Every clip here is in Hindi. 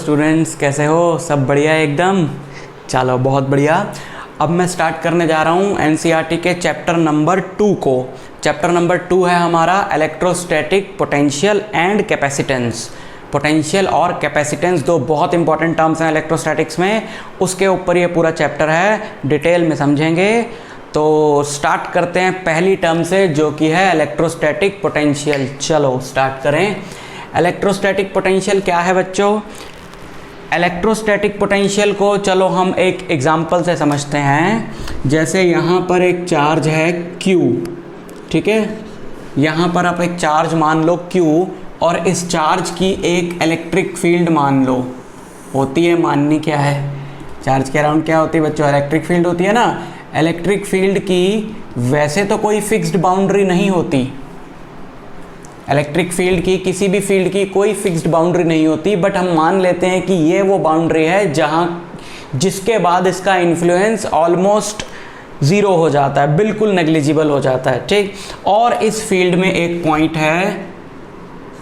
स्टूडेंट्स, कैसे हो? सब बढ़िया एकदम। चलो बहुत बढ़िया। अब मैं स्टार्ट करने जा रहा हूँ एनसीईआरटी के चैप्टर नंबर 2 को। चैप्टर नंबर 2 है हमारा electrostatic potential and capacitance. Potential और कैपेसिटेंस दो बहुत इंपॉर्टेंट टर्म्स हैं इलेक्ट्रोस्टैटिक्स में, उसके ऊपर ये पूरा चैप्टर है, डिटेल में समझेंगे। तो स्टार्ट करते हैं पहली टर्म से जो कि है इलेक्ट्रोस्टैटिक पोटेंशियल। चलो स्टार्ट करें। इलेक्ट्रोस्टैटिक पोटेंशियल क्या है बच्चों? इलेक्ट्रोस्टैटिक पोटेंशियल को चलो हम एक एग्जांपल से समझते हैं। जैसे यहाँ पर एक चार्ज है Q, ठीक है। यहाँ पर आप एक चार्ज मान लो Q और इस चार्ज की एक इलेक्ट्रिक फील्ड मान लो होती है। माननी क्या है? चार्ज के अराउंड क्या होती है बच्चों? इलेक्ट्रिक फील्ड होती है ना। इलेक्ट्रिक फील्ड की वैसे तो कोई फिक्स्ड बाउंड्री नहीं होती। इलेक्ट्रिक फील्ड की, किसी भी फील्ड की कोई फिक्स्ड बाउंड्री नहीं होती, बट हम मान लेते हैं कि ये वो बाउंड्री है जिसके बाद इसका इन्फ्लुएंस ऑलमोस्ट ज़ीरो हो जाता है, बिल्कुल नेग्लिजिबल हो जाता है, ठीक। और इस फील्ड में एक पॉइंट है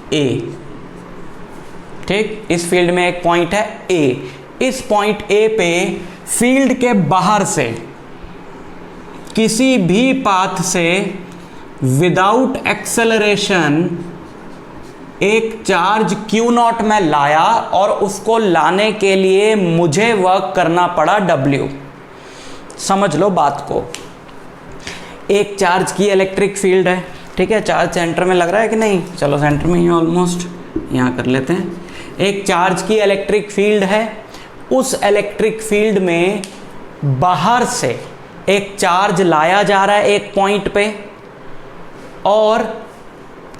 A, ठीक। इस फील्ड में एक पॉइंट है A। इस पॉइंट A पे फील्ड के बाहर से किसी भी पाथ से विदाउट एक्सेलरेशन एक चार्ज Q0 में लाया और उसको लाने के लिए मुझे वर्क करना पड़ा W। समझ लो बात को। एक चार्ज की इलेक्ट्रिक फील्ड है, ठीक है। चार्ज सेंटर में लग रहा है कि नहीं? चलो सेंटर में ही ऑलमोस्ट, यहाँ कर लेते हैं। एक चार्ज की इलेक्ट्रिक फील्ड है। उस इलेक्ट्रिक फील्ड में बाहर से एक चार्ज लाया जा रहा है एक पॉइंट पे, और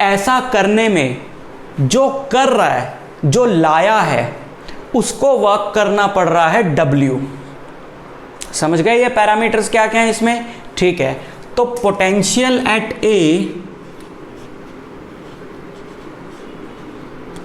ऐसा करने में जो कर रहा है, जो लाया है, उसको वर्क करना पड़ रहा है W। समझ गए ये पैरामीटर्स क्या क्या हैं इसमें? ठीक है। तो पोटेंशियल एट A,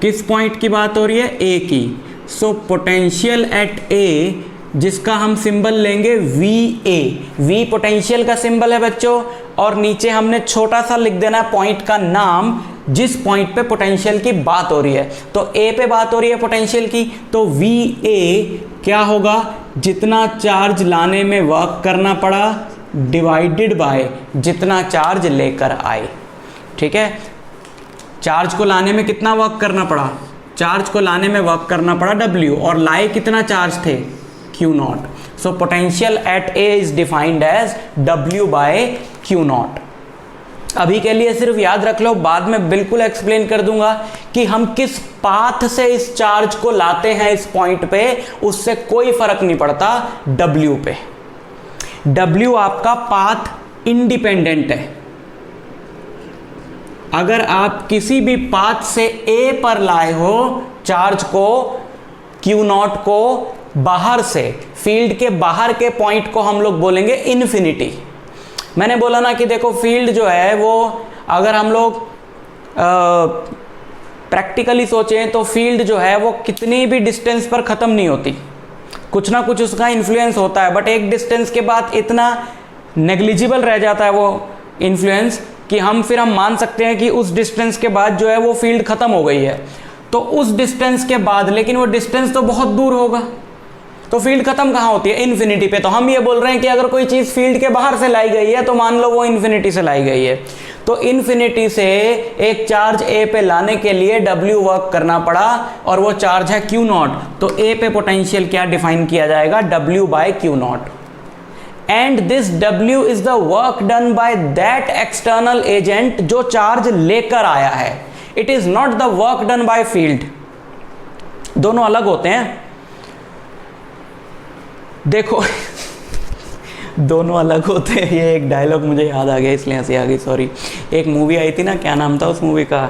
किस पॉइंट की बात हो रही है? A की। सो पोटेंशियल एट A, जिसका हम सिंबल लेंगे VA। V पोटेंशियल का सिंबल है बच्चों, और नीचे हमने छोटा सा लिख देना है पॉइंट का नाम जिस पॉइंट पे पोटेंशियल की बात हो रही है। तो A पे बात हो रही है पोटेंशियल की, तो VA क्या होगा? जितना चार्ज लाने में वर्क करना पड़ा डिवाइडेड बाय जितना चार्ज लेकर आए, ठीक है। चार्ज को लाने में कितना वर्क करना पड़ा? चार्ज को लाने में वर्क करना पड़ा W, और लाए कितना चार्ज थे? Q0। So potential at A is defined as W by Q0। अभी के लिए सिर्फ याद रख लो, बाद में बिल्कुल एक्सप्लेन कर दूंगा कि हम किस पाथ से इस चार्ज को लाते हैं इस पॉइंट पे, उससे कोई फर्क नहीं पड़ता W पे। W आपका पाथ इंडिपेंडेंट है। अगर आप किसी भी पाथ से A पर लाए हो चार्ज को, Q0 को, बाहर से, फील्ड के बाहर के पॉइंट को हम लोग बोलेंगे इन्फिनिटी। मैंने बोला ना कि देखो फील्ड जो है वो, अगर हम लोग प्रैक्टिकली सोचें तो फील्ड जो है वो कितनी भी डिस्टेंस पर ख़त्म नहीं होती, कुछ ना कुछ उसका इन्फ्लुएंस होता है, बट एक डिस्टेंस के बाद इतना नेग्लिजिबल रह जाता है वो इन्फ्लुएंस कि हम मान सकते हैं कि उस डिस्टेंस के बाद जो है वो फील्ड ख़त्म हो गई है। तो उस डिस्टेंस के बाद, लेकिन वो डिस्टेंस तो बहुत दूर होगा, तो फील्ड खत्म कहाँ होती है? इन्फिनिटी पे। तो हम ये बोल रहे हैं कि अगर कोई चीज़ फील्ड के बाहर से लाई गई है तो मान लो वो इन्फिनिटी से लाई गई है। तो इन्फिनिटी से एक चार्ज A पे लाने के लिए W वर्क करना पड़ा, और वो चार्ज है Q0। तो A पे पोटेंशियल क्या डिफाइन किया जाएगा? W by Q0। And this W is the work done by that external agent जो चार्ज लेकर आया है। It is not the work done by field. दोनों अलग होते हैं, देखो दोनों अलग होते हैं। ये एक डायलॉग मुझे याद आ गया इसलिए हंसी आ गई, सॉरी। एक मूवी आई थी ना, क्या नाम था उस मूवी का?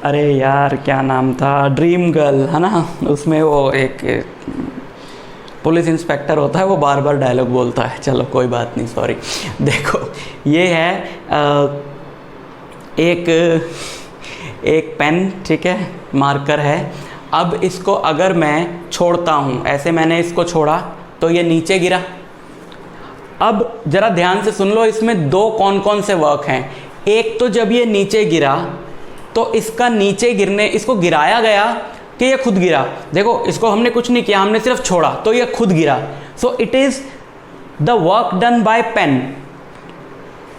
अरे यार क्या नाम था? ड्रीम गर्ल, है ना। उसमें वो एक पुलिस इंस्पेक्टर होता है, वो बार बार डायलॉग बोलता है। चलो कोई बात नहीं, सॉरी। देखो ये है एक पेन, ठीक है, मार्कर है। अब इसको अगर मैं छोड़ता हूँ, ऐसे मैंने इसको छोड़ा तो ये नीचे गिरा। अब जरा ध्यान से सुन लो, इसमें दो कौन कौन से वर्क हैं। एक तो जब ये नीचे गिरा तो इसका नीचे गिरने, इसको गिराया गया कि ये खुद गिरा। देखो इसको हमने कुछ नहीं किया, हमने सिर्फ छोड़ा तो ये खुद गिरा। So it is the work done by pen.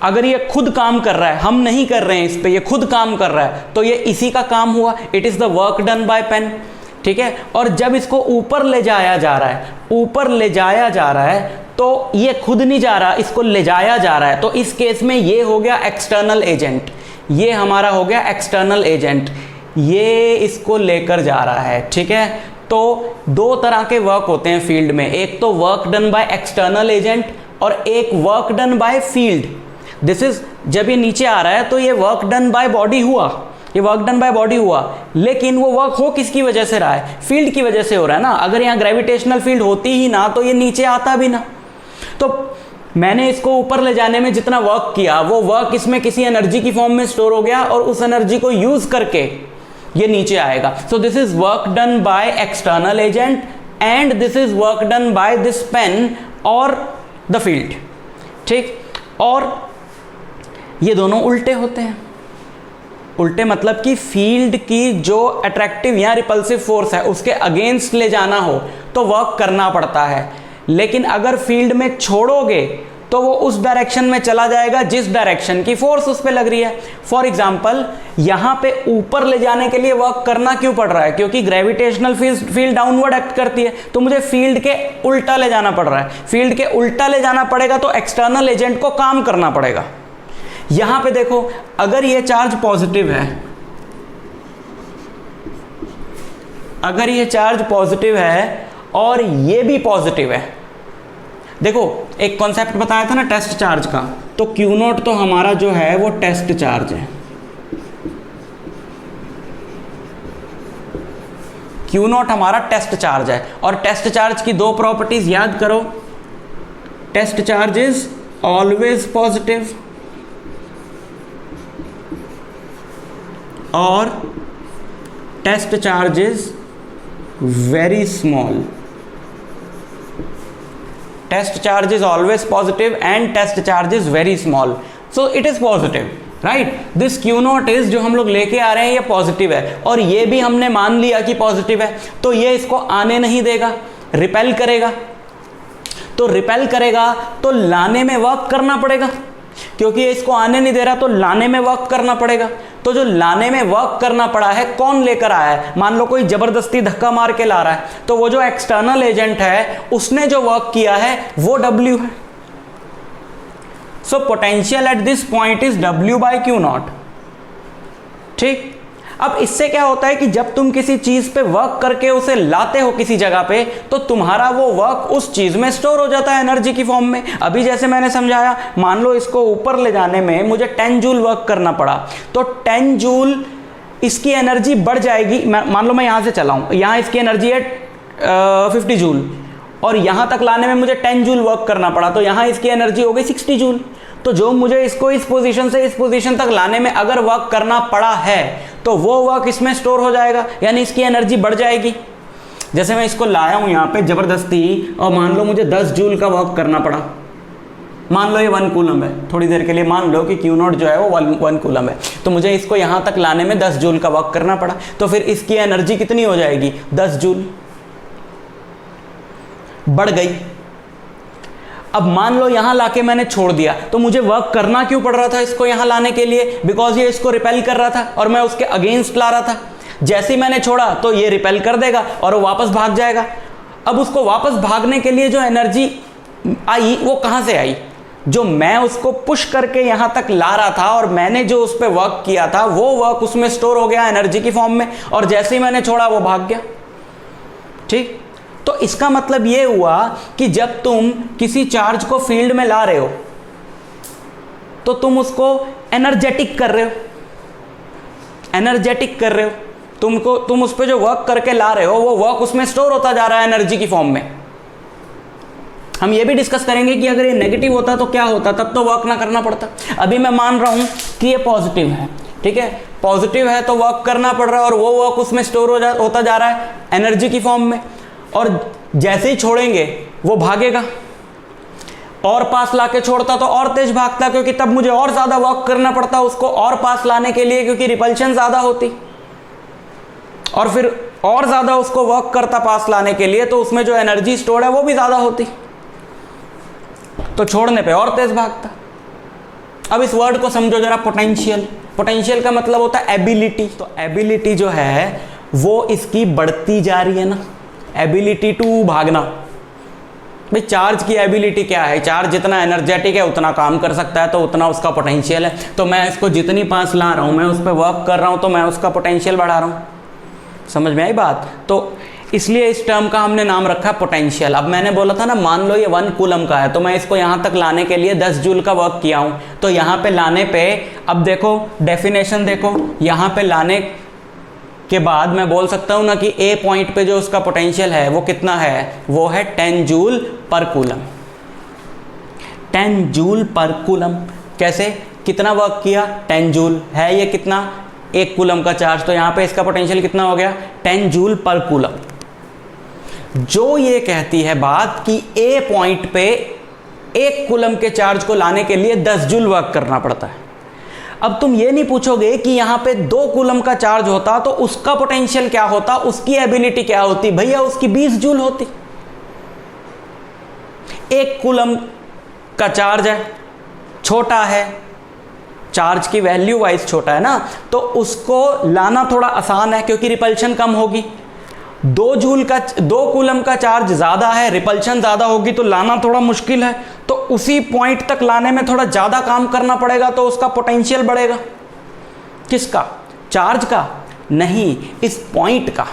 अगर ये खुद काम कर रहा है, हम नहीं कर रहे हैं इस पे, ये खुद काम कर रहा है, तो ये इसी का काम हुआ, it is the work done by pen. ठीक है, और जब इसको ऊपर ले जाया जा रहा है, ऊपर ले जाया जा रहा है, तो ये खुद नहीं जा रहा, इसको ले जाया जा रहा है, तो इस केस में ये हो गया एक्सटर्नल एजेंट, ये हमारा हो गया एक्सटर्नल एजेंट, ये इसको लेकर जा रहा है। ठीक है, तो दो तरह के वर्क होते हैं फील्ड में, एक तो work done by external agent और एक work done by field. This is, जब ये नीचे आ रहा है तो ये वर्क डन बाय बॉडी हुआ, ये वर्क डन बाय बॉडी हुआ, लेकिन वो वर्क हो किसकी वजह से रहा है? फील्ड की वजह से हो रहा है ना। अगर यहाँ ग्रेविटेशनल फील्ड होती ही ना तो ये नीचे आता भी ना। तो मैंने इसको ऊपर ले जाने में जितना वर्क किया, वो वर्क इसमें किसी एनर्जी की फॉर्म में स्टोर हो गया और उस एनर्जी को यूज करके ये नीचे आएगा। So this is work done by external agent and this is work done by this pen और द फील्ड। ठीक, और ये दोनों उल्टे होते हैं। उल्टे मतलब कि फील्ड की जो अट्रैक्टिव या रिपल्सिव फोर्स है उसके अगेंस्ट ले जाना हो तो वर्क करना पड़ता है, लेकिन अगर फील्ड में छोड़ोगे तो वो उस डायरेक्शन में चला जाएगा जिस डायरेक्शन की फोर्स उस पर लग रही है। फॉर एग्जाम्पल, यहाँ पे ऊपर ले जाने के लिए वर्क करना क्यों पड़ रहा है? क्योंकि ग्रेविटेशनल फील्ड डाउनवर्ड एक्ट करती है, तो मुझे फील्ड के उल्टा ले जाना पड़ रहा है। फील्ड के उल्टा ले जाना पड़ेगा तो एक्सटर्नल एजेंट को काम करना पड़ेगा। यहां पे देखो, अगर ये चार्ज पॉजिटिव है, अगर ये चार्ज पॉजिटिव है और ये भी पॉजिटिव है, देखो एक कॉन्सेप्ट बताया था ना टेस्ट चार्ज का, तो Q नॉट तो हमारा जो है वो टेस्ट चार्ज है। Q नॉट हमारा टेस्ट चार्ज है, और टेस्ट चार्ज की दो प्रॉपर्टीज याद करो। Test charge is always positive और test charge is very small. Test charge is always positive and test charge is very small, so it is positive, right. This Q not is, जो हम लोग लेके आ रहे हैं, ये पॉजिटिव है, और ये भी हमने मान लिया कि पॉजिटिव है, तो ये इसको आने नहीं देगा, रिपेल करेगा। तो रिपेल करेगा तो लाने में वर्क करना पड़ेगा, क्योंकि ये इसको आने नहीं दे रहा, तो लाने में वर्क करना पड़ेगा। तो जो लाने में वर्क करना पड़ा है, कौन लेकर आया है? मान लो कोई जबरदस्ती धक्का मार के ला रहा है, तो वो जो एक्सटर्नल एजेंट है उसने जो वर्क किया है वो W है। So potential at this point is W by Q naught. ठीक, अब इससे क्या होता है कि जब तुम किसी चीज पे वर्क करके उसे लाते हो किसी जगह पे, तो तुम्हारा वो वर्क उस चीज में स्टोर हो जाता है एनर्जी की फॉर्म में। अभी जैसे मैंने समझाया, मान लो इसको ऊपर ले जाने में मुझे 10 जूल वर्क करना पड़ा, तो 10 जूल इसकी एनर्जी बढ़ जाएगी। मान लो मैं यहां से चलाऊं, यहां इसकी एनर्जी है 50 जूल, और यहां तक लाने में मुझे 10 जूल वर्क करना पड़ा, तो यहां इसकी एनर्जी हो गई 60 जूल। तो जो मुझे इसको इस पोजीशन से इस पोजीशन तक लाने में अगर वर्क करना पड़ा है, तो वो वर्क इसमें स्टोर हो जाएगा, यानी इसकी एनर्जी बढ़ जाएगी। जैसे मैं इसको लाया हूं यहां पे जबरदस्ती, और मान लो मुझे 10 जूल का वर्क करना पड़ा, मान लो ये 1 कूलम है, थोड़ी देर के लिए मान लो कि Q नॉट जो है वो 1 कूलम है, तो मुझे इसको यहां तक लाने में 10 जूल का वर्क करना पड़ा, तो फिर इसकी एनर्जी कितनी हो जाएगी? 10 जूल बढ़ गई। अब मान लो यहां लाके मैंने छोड़ दिया, तो मुझे वर्क करना क्यों पड़ रहा था इसको यहां लाने के लिए? बिकॉज ये इसको रिपेल कर रहा था और मैं उसके अगेंस्ट ला रहा था। जैसे ही मैंने छोड़ा तो ये रिपेल कर देगा और वो वापस भाग जाएगा। अब उसको वापस भागने के लिए जो एनर्जी आई वो कहां से आई? जो मैं उसको पुश करके यहां तक ला रहा था और मैंने जो उस पर वर्क किया था वो वर्क उसमें स्टोर हो गया एनर्जी की फॉर्म में, और जैसे ही मैंने छोड़ा वो भाग गया। ठीक, तो इसका मतलब ये हुआ कि जब तुम किसी चार्ज को फील्ड में ला रहे हो तो तुम उसको एनर्जेटिक कर रहे हो, एनर्जेटिक कर रहे हो। तुम उस पर जो वर्क करके ला रहे हो वो वर्क उसमें स्टोर होता जा रहा है एनर्जी की फॉर्म में। हम ये भी डिस्कस करेंगे कि अगर ये नेगेटिव होता तो क्या होता, तब तो वर्क ना करना पड़ता। अभी मैं मान रहा हूं कि ये पॉजिटिव है, ठीक है, पॉजिटिव है तो वर्क करना पड़ रहा है और वो वर्क उसमें स्टोर होता जा रहा है एनर्जी की फॉर्म में, और जैसे ही छोड़ेंगे वो भागेगा। और पास लाके छोड़ता तो और तेज भागता, क्योंकि तब मुझे और ज्यादा वर्क करना पड़ता उसको और पास लाने के लिए, क्योंकि रिपल्शन ज्यादा होती। और फिर और ज़्यादा उसको वर्क करता पास लाने के लिए, तो उसमें जो एनर्जी स्टोर है वो भी ज़्यादा होती, तो छोड़ने पे और तेज भागता। अब इस वर्ड को समझो जरा, पोटेंशियल। पोटेंशियल का मतलब होता है एबिलिटी। तो एबिलिटी जो है वो इसकी बढ़ती जा रही है ना, एबिलिटी टू भागना। भाई चार्ज की एबिलिटी क्या है? चार्ज जितना एनर्जेटिक है उतना काम कर सकता है, तो उतना उसका पोटेंशियल है। तो मैं इसको जितनी पास ला रहा हूँ, मैं उस पर वर्क कर रहा हूँ, तो मैं उसका पोटेंशियल बढ़ा रहा हूँ। समझ में आई बात? तो इसलिए इस टर्म का हमने नाम रखा पोटेंशियल। अब मैंने बोला था ना, मान लो ये 1 कूलम का है, तो मैं इसको यहाँ तक लाने के लिए 10 जूल का वर्क किया हूँ, तो यहाँ पे लाने पे, अब देखो डेफिनेशन देखो, यहाँ पे लाने के बाद मैं बोल सकता हूँ ना कि ए पॉइंट पे जो उसका पोटेंशियल है वो कितना है, वो है 10 जूल पर कूलम। 10 जूल पर कूलम। कैसे? कितना वर्क किया? 10 जूल है ये कितना? 1 कूलम का चार्ज, तो यहाँ पे इसका पोटेंशियल कितना हो गया? 10 जूल पर कूलम। जो ये कहती है बात कि ए पॉइंट पे 1 कूलम के चार्ज को लाने के लिए 10 जूल वर्क करना पड़ता है। अब तुम ये नहीं पूछोगे कि यहाँ पे 2 कूलम का चार्ज होता तो उसका पोटेंशियल क्या होता, उसकी एबिलिटी क्या होती? भैया उसकी 20 जूल होती। 1 कूलम का चार्ज है, छोटा है, चार्ज की वैल्यू वाइज छोटा है ना, तो उसको लाना थोड़ा आसान है क्योंकि रिपल्शन कम होगी। 2 कूलम का चार्ज ज़्यादा है, रिपल्शन ज़्यादा होगी, तो लाना थोड़ा मुश्किल है, तो उसी पॉइंट तक लाने में थोड़ा ज़्यादा काम करना पड़ेगा, तो उसका पोटेंशियल बढ़ेगा। किसका? चार्ज का नहीं, इस पॉइंट का।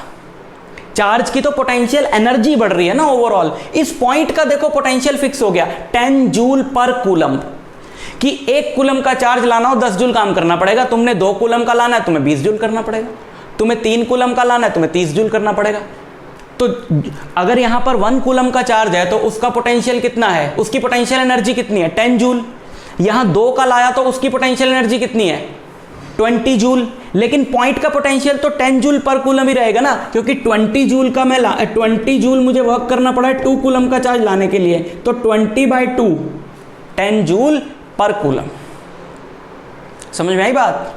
चार्ज की तो पोटेंशियल एनर्जी बढ़ रही है ना ओवरऑल, इस पॉइंट का देखो पोटेंशियल फिक्स हो गया 10 जूल पर कूलम, कि 1 कूलम का चार्ज लाना हो 10 जूल काम करना पड़ेगा। तुमने 2 कूलम का लाना है, तुम्हें 20 जूल करना पड़ेगा। तुम्हें 3 कूलम का लाना है, तुम्हें 30 जूल करना पड़ेगा। तो अगर यहां पर 1 कूलम का चार्ज है तो उसका पोटेंशियल कितना है, उसकी पोटेंशियल एनर्जी कितनी है? 10 जूल। यहां 2 का लाया तो उसकी पोटेंशियल एनर्जी कितनी है? 20 जूल। लेकिन पॉइंट का पोटेंशियल तो 10 जूल पर कूलम ही रहेगा ना, क्योंकि 20 जूल का 20 जूल मुझे वर्क करना पड़ा है 2 कूलम का चार्ज लाने के लिए, तो 20/2 10 जूल पर कूलम। समझ में आई बात?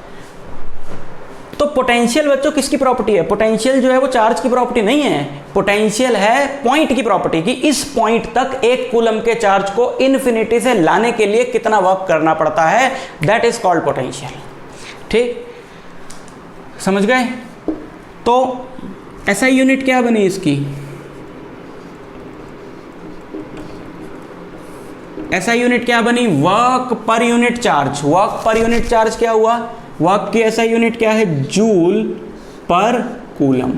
तो पोटेंशियल बच्चों किसकी प्रॉपर्टी है? पोटेंशियल जो है वो चार्ज की प्रॉपर्टी नहीं है, पोटेंशियल है पॉइंट की प्रॉपर्टी, कि इस पॉइंट तक 1 कूलम के चार्ज को इन्फिनिटी से लाने के लिए कितना वर्क करना पड़ता है, दैट इज कॉल्ड पोटेंशियल। ठीक, समझ गए? तो ऐसा यूनिट क्या बनी इसकी? ऐसा यूनिट क्या बनी? Work per unit charge. Work per unit charge क्या हुआ? वर्क की ऐसा यूनिट क्या है? जूल पर कूलम।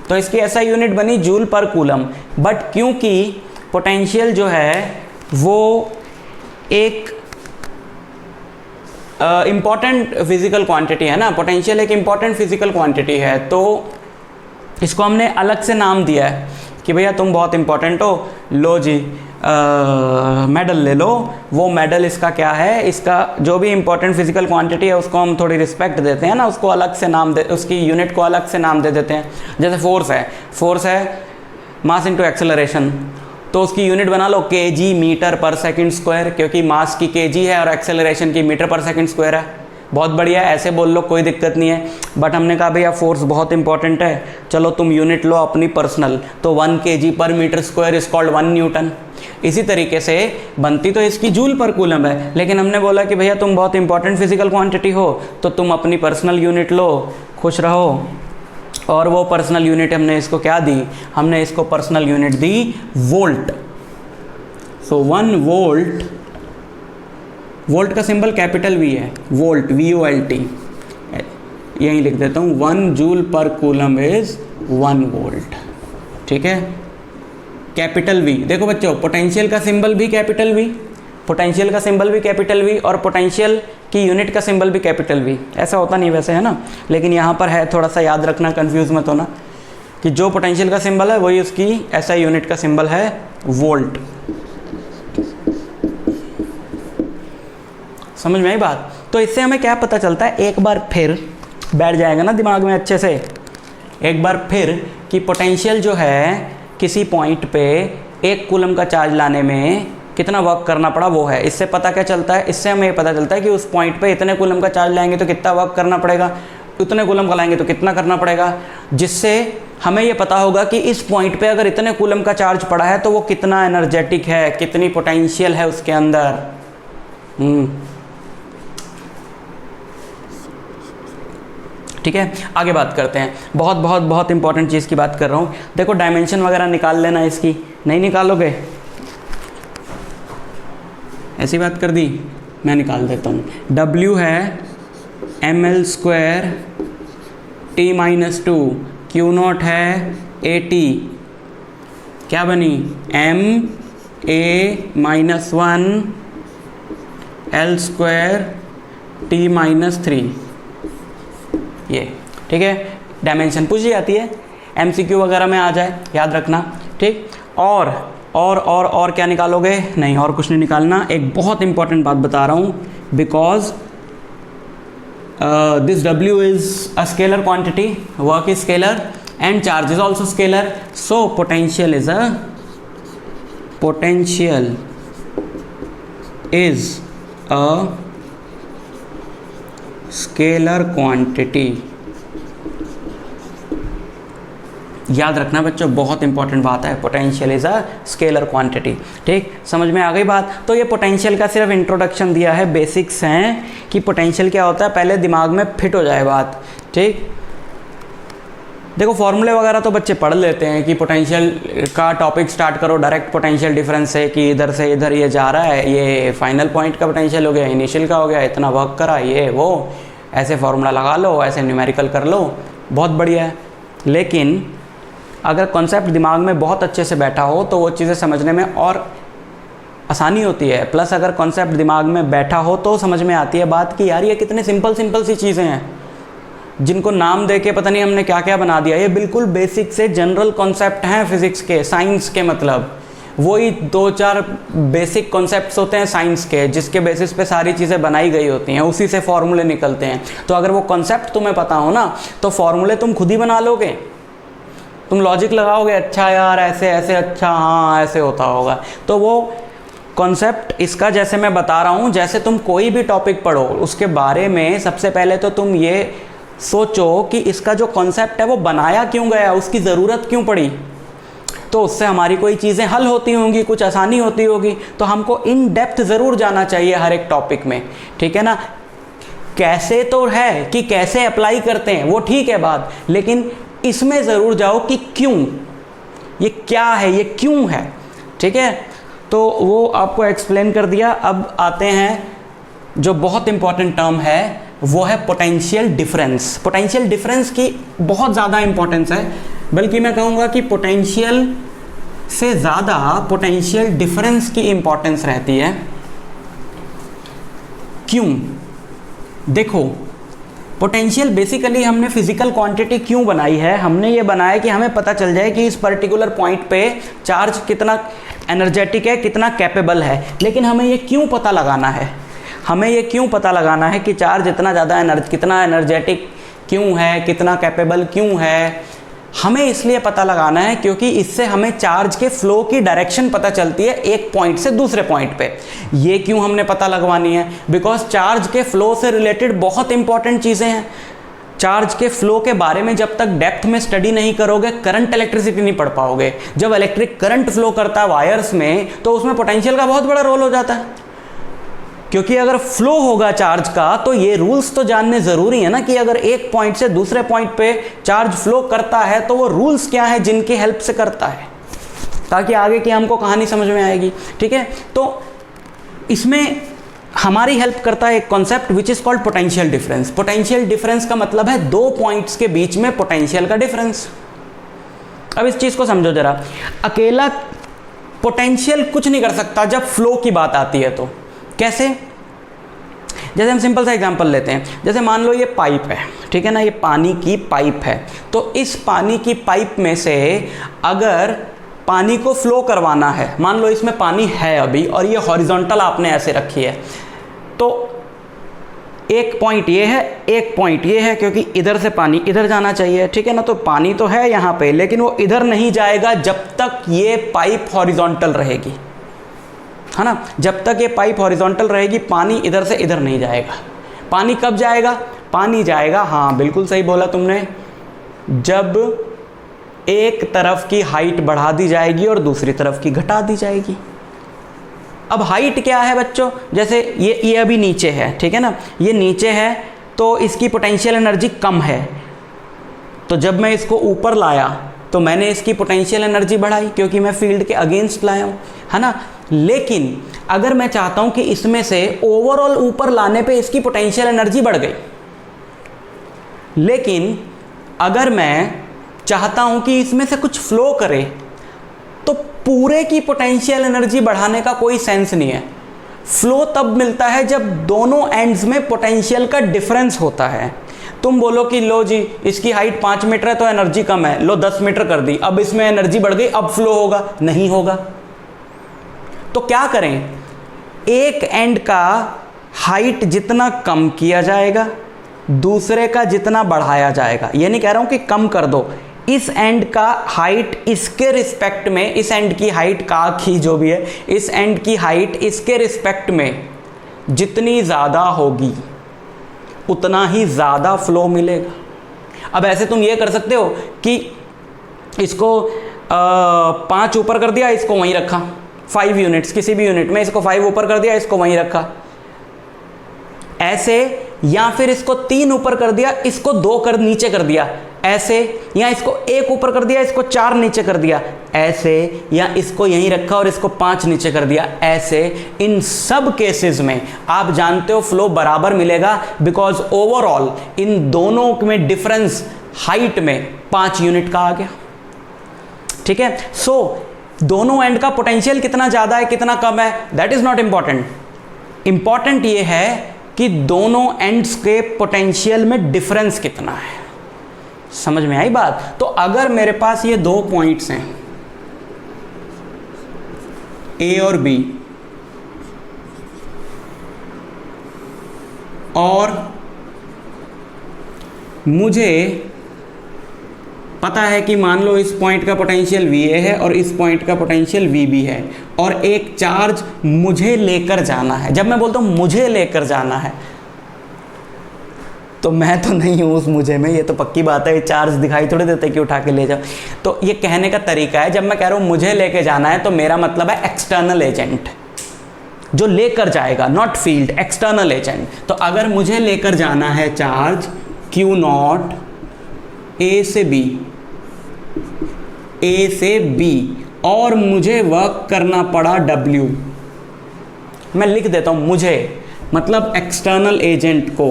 तो इसकी ऐसा यूनिट बनी जूल पर कूलम। बट क्योंकि पोटेंशियल जो है वो एक इंपॉर्टेंट फिजिकल क्वांटिटी है ना, पोटेंशियल एक इंपॉर्टेंट फिजिकल क्वांटिटी है, तो इसको हमने अलग से नाम दिया है कि भैया तुम बहुत इंपॉर्टेंट हो, लो जी मेडल ले लो। वो मेडल इसका क्या है? इसका जो भी इंपॉर्टेंट फिजिकल क्वांटिटी है उसको हम थोड़ी रिस्पेक्ट देते हैं ना, उसको अलग से नाम दे, उसकी यूनिट को अलग से नाम दे देते हैं। जैसे फोर्स है मास इनटू एक्सेलरेशन, तो उसकी यूनिट बना लो kg मीटर पर सेकंड स्क्वायर, क्योंकि मास की kg है और एक्सेलरेशन की मीटर पर सेकंड स्क्वायर है। बहुत बढ़िया, ऐसे बोल लो, कोई दिक्कत नहीं है। बट हमने कहा भैया फोर्स बहुत इंपॉर्टेंट है, चलो तुम यूनिट लो अपनी पर्सनल, तो 1 kg पर metre square is called 1 newton. इसी तरीके से बनती तो इसकी जूल पर कूलम है, लेकिन हमने बोला कि भैया तुम बहुत इंपॉर्टेंट फिजिकल क्वांटिटी हो, तो तुम अपनी पर्सनल यूनिट लो, खुश रहो। और वो पर्सनल यूनिट हमने इसको क्या दी? हमने इसको पर्सनल यूनिट दी वोल्ट। सो 1 वोल्ट, वोल्ट का सिंबल कैपिटल वी है, वोल्ट, VOLT, यहीं लिख देता हूँ। 1 जूल पर कूलम इज 1 वोल्ट। ठीक है, कैपिटल वी। देखो बच्चों, पोटेंशियल का सिंबल भी कैपिटल वी, पोटेंशियल का सिंबल भी कैपिटल वी, और पोटेंशियल की यूनिट का सिंबल भी कैपिटल वी। ऐसा होता नहीं वैसे, है ना, लेकिन यहाँ पर है, थोड़ा सा याद रखना, कंफ्यूज मत होना, कि जो पोटेंशियल का सिंबल है वही उसकी ऐसा यूनिट का सिंबल है, वोल्ट। समझ में आई बात? तो इससे हमें क्या पता चलता है, एक बार फिर बैठ जाएगा ना दिमाग में अच्छे से, एक बार फिर, कि पोटेंशियल जो है किसी पॉइंट पे 1 कूलम का चार्ज लाने में कितना वर्क करना पड़ा वो है। इससे पता क्या चलता है? इससे हमें ये पता चलता है कि उस पॉइंट पे इतने कूलम का चार्ज लाएंगे तो कितना वर्क करना पड़ेगा, उतने कूलम का लाएंगे तो कितना करना पड़ेगा, जिससे हमें ये पता होगा कि इस पॉइंट पे अगर इतने कूलम का चार्ज पड़ा है तो वो कितना एनर्जेटिक है, कितनी पोटेंशियल है उसके अंदर। ठीक है, आगे बात करते हैं। बहुत बहुत बहुत इंपॉर्टेंट चीज़ की बात कर रहा हूँ। देखो डायमेंशन वगैरह निकाल लेना इसकी, नहीं निकालोगे ऐसी बात कर दी, मैं निकाल देता हूँ। W है ml² T-2, Q0 है AT, क्या बनी MA-1 L² T-3, ये ठीक है। डायमेंशन पूछी जाती है, MCQ वगैरह में आ जाए, याद रखना। ठीक, और क्या निकालोगे, नहीं और कुछ नहीं निकालना। एक बहुत इंपॉर्टेंट बात बता रहा हूँ, because this W is a scalar quantity, work is scalar and charge is also scalar, so potential is a scalar quantity। याद रखना बच्चों, बहुत इंपॉर्टेंट बात है, potential is a scalar quantity. ठीक, समझ में आ गई बात। तो ये पोटेंशियल का सिर्फ इंट्रोडक्शन दिया है, बेसिक्स हैं कि पोटेंशियल क्या होता है, पहले दिमाग में फिट हो जाए बात। ठीक, देखो फॉर्मूले वगैरह तो बच्चे पढ़ लेते हैं कि पोटेंशियल का टॉपिक स्टार्ट करो डायरेक्ट पोटेंशियल डिफरेंस से, कि इधर से इधर ये जा रहा है, ये फाइनल पॉइंट का पोटेंशियल हो गया, इनिशियल का हो गया, इतना वर्क करा, ये वो, ऐसे फार्मूला लगा लो, ऐसे न्यूमेरिकल कर लो, बहुत बढ़िया है। लेकिन अगर कॉन्सेप्ट दिमाग में बहुत अच्छे से बैठा हो तो वो चीज़ें समझने में और आसानी होती है। प्लस अगर कॉन्सेप्ट दिमाग में बैठा हो तो समझ में आती है बात कि यार ये कितने सिंपल सी चीज़ें हैं, जिनको नाम दे के पता नहीं हमने क्या क्या बना दिया। ये बिल्कुल बेसिक से जनरल कॉन्सेप्ट हैं फिज़िक्स के, साइंस के, मतलब वही 2-4 बेसिक कॉन्सेप्ट्स होते हैं साइंस के, जिसके बेसिस पे सारी चीज़ें बनाई गई होती हैं, उसी से फॉर्मूले निकलते हैं। तो अगर वो कॉन्सेप्ट तुम्हें पता हो ना तो फॉर्मूले तुम खुद ही बना लोगे, तुम लॉजिक लगाओगे, अच्छा यार ऐसे ऐसे, अच्छा हाँ ऐसे होता होगा। तो वो कॉन्सेप्ट इसका जैसे मैं बता रहा हूँ, जैसे तुम कोई भी टॉपिक पढ़ो उसके बारे में सबसे पहले तो तुम ये सोचो कि इसका जो कॉन्सेप्ट है वो बनाया क्यों गया, उसकी ज़रूरत क्यों पड़ी, तो उससे हमारी कोई चीज़ें हल होती होंगी, कुछ आसानी होती होगी। तो हमको इन डेप्थ ज़रूर जाना चाहिए हर एक टॉपिक में, ठीक है ना। कैसे तो है कि कैसे अप्लाई करते हैं वो ठीक है बात, लेकिन इसमें ज़रूर जाओ कि क्यों, ये क्या है, ये क्यों है, ठीक है। तो वो आपको एक्सप्लेन कर दिया। अब आते हैं जो बहुत इंपॉर्टेंट टर्म है, वो है पोटेंशियल डिफरेंस। पोटेंशियल डिफरेंस की बहुत ज़्यादा इंपॉर्टेंस है, बल्कि मैं कहूँगा कि पोटेंशियल से ज़्यादा पोटेंशियल डिफरेंस की इंपॉर्टेंस रहती है। क्यों? देखो पोटेंशियल बेसिकली हमने फिजिकल क्वांटिटी क्यों बनाई है, हमने ये बनाया कि हमें पता चल जाए कि इस पर्टिकुलर पॉइंट पे चार्ज कितना एनर्जेटिक है, कितना कैपेबल है। लेकिन हमें ये क्यों पता लगाना है, हमें ये क्यों पता लगाना है कि चार्ज इतना ज़्यादा कितना एनर्जेटिक क्यों है, कितना कैपेबल क्यों है। हमें इसलिए पता लगाना है क्योंकि इससे हमें चार्ज के फ्लो की डायरेक्शन पता चलती है एक पॉइंट से दूसरे पॉइंट पे। ये क्यों हमने पता लगवानी है, बिकॉज चार्ज के फ्लो से रिलेटेड बहुत इंपॉर्टेंट चीज़ें हैं। चार्ज के फ्लो के बारे में जब तक डेप्थ में स्टडी नहीं करोगे, करंट इलेक्ट्रिसिटी नहीं पढ़ पाओगे। जब इलेक्ट्रिक करंट फ्लो करता है वायर्स में तो उसमें पोटेंशियल का बहुत बड़ा रोल हो जाता है, क्योंकि अगर फ्लो होगा चार्ज का तो ये रूल्स तो जानने ज़रूरी है ना कि अगर एक पॉइंट से दूसरे पॉइंट पे चार्ज फ्लो करता है तो वो रूल्स क्या है जिनकी हेल्प से करता है, ताकि आगे की हमको कहानी समझ में आएगी, ठीक है। तो इसमें हमारी हेल्प करता है एक concept which is called potential difference. Potential difference का मतलब है दो पॉइंट्स के बीच में पोटेंशियल का डिफरेंस। अब इस चीज़ को समझो जरा, अकेला पोटेंशियल कुछ नहीं कर सकता जब फ्लो की बात आती है। तो कैसे? जैसे हम सिंपल सा एग्जांपल लेते हैं, जैसे मान लो ये पाइप है, ठीक है ना, ये पानी की पाइप है। तो इस पानी की पाइप में से अगर पानी को फ्लो करवाना है, मान लो इसमें पानी है अभी और ये हॉरिजॉन्टल आपने ऐसे रखी है, तो एक पॉइंट ये है, एक पॉइंट ये है, क्योंकि इधर से पानी इधर जाना चाहिए, ठीक है ना। तो पानी तो है यहाँ पे, लेकिन वो इधर नहीं जाएगा जब तक ये पाइप हॉरिजॉन्टल रहेगी, है ना। जब तक ये पाइप हॉरिजॉन्टल रहेगी पानी इधर से इधर नहीं जाएगा। पानी कब जाएगा? पानी जाएगा, हाँ बिल्कुल सही बोला तुमने, जब एक तरफ की हाइट बढ़ा दी जाएगी और दूसरी तरफ की घटा दी जाएगी। अब हाइट क्या है बच्चों, जैसे ये अभी नीचे है, ठीक है ना, ये नीचे है तो इसकी पोटेंशियल एनर्जी कम है, तो जब मैं इसको ऊपर लाया तो मैंने इसकी पोटेंशियल एनर्जी बढ़ाई क्योंकि मैं फील्ड के अगेंस्ट लाया हूँ, है ना। लेकिन अगर मैं चाहता हूँ कि इसमें से ओवरऑल ऊपर लाने पे इसकी पोटेंशियल एनर्जी बढ़ गई, लेकिन अगर मैं चाहता हूँ कि इसमें से कुछ फ्लो करे, तो पूरे की पोटेंशियल एनर्जी बढ़ाने का कोई सेंस नहीं है। फ्लो तब मिलता है जब दोनों एंड्स में पोटेंशियल का डिफरेंस होता है। तुम बोलो कि लो जी इसकी हाइट 5 मीटर है तो एनर्जी कम है, लो 10 मीटर कर दी, अब इसमें एनर्जी बढ़ गई, अब फ्लो होगा, नहीं होगा। तो क्या करें, एक एंड का हाइट जितना कम किया जाएगा दूसरे का जितना बढ़ाया जाएगा। ये नहीं कह रहा हूं कि कम कर दो, इस एंड का हाइट इसके रिस्पेक्ट में, इस एंड की हाइट का ही जो भी है, इस एंड की हाइट इसके रिस्पेक्ट में जितनी ज़्यादा होगी उतना ही ज़्यादा फ्लो मिलेगा। अब ऐसे तुम ये कर सकते हो कि इसको 5 ऊपर कर दिया, इसको वहीं रखा, 5 यूनिट्स किसी भी यूनिट में, इसको 5 ऊपर कर दिया, इसको वहीं रखा, ऐसे, या फिर इसको 3 ऊपर कर दिया, इसको 2 कर नीचे कर दिया, ऐसे, या इसको 1 ऊपर कर दिया, इसको 4 नीचे कर दिया, ऐसे, या इसको यहीं रखा और इसको 5 नीचे कर दिया, ऐसे। इन सब केसेस में आप जानते हो फ्लो बराबर मिलेगा, बिकॉज ओवरऑल इन दोनों में डिफरेंस हाइट में 5 यूनिट का आ गया, ठीक है। सो दोनों एंड का पोटेंशियल कितना ज़्यादा है कितना कम है, that is not important. Important ये है कि दोनों एंड्स के पोटेंशियल में डिफरेंस कितना है। समझ में आई बात। तो अगर मेरे पास ये 2 पॉइंट्स हैं ए और बी, और मुझे पता है कि मान लो इस पॉइंट का पोटेंशियल VA है और इस पॉइंट का पोटेंशियल VB है, और एक चार्ज मुझे लेकर जाना है। जब मैं बोलता हूँ मुझे लेकर जाना है, तो मैं तो नहीं हूँ उस मुझे में, ये तो पक्की बात है, चार्ज दिखाई थोड़ी देते कि उठा के ले जाओ। तो ये कहने का तरीका है, जब मैं कह रहा हूँ मुझे लेके जाना है तो मेरा मतलब है एक्सटर्नल एजेंट जो लेकर जाएगा, नॉट फील्ड, एक्सटर्नल एजेंट। तो अगर मुझे लेकर जाना है चार्ज Q0 A से B, A से B, और मुझे वर्क करना पड़ा W, मैं लिख देता हूं मुझे, मतलब एक्सटर्नल एजेंट को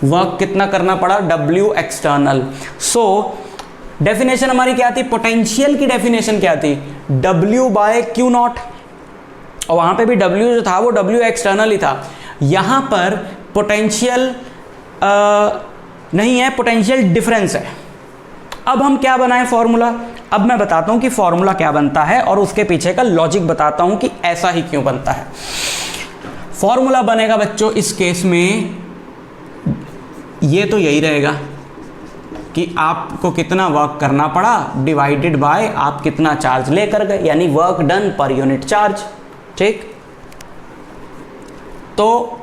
वर्क कितना करना पड़ा, W एक्सटर्नल। सो डेफिनेशन हमारी क्या थी, पोटेंशियल की डेफिनेशन क्या थी, W बाय Q0, और वहां पे भी W जो था वो W एक्सटर्नल ही था। यहां पर पोटेंशियल नहीं है, पोटेंशियल डिफरेंस है। अब हम क्या बनाएं फॉर्मूला, अब मैं बताता हूं कि फॉर्मूला क्या बनता है और उसके पीछे का लॉजिक बताता हूं कि ऐसा ही क्यों बनता है। फॉर्मूला बनेगा बच्चों इस केस में ये तो यही रहेगा कि आपको कितना वर्क करना पड़ा डिवाइडेड बाय आप कितना चार्ज लेकर गए, यानी work done per unit charge, ठीक। तो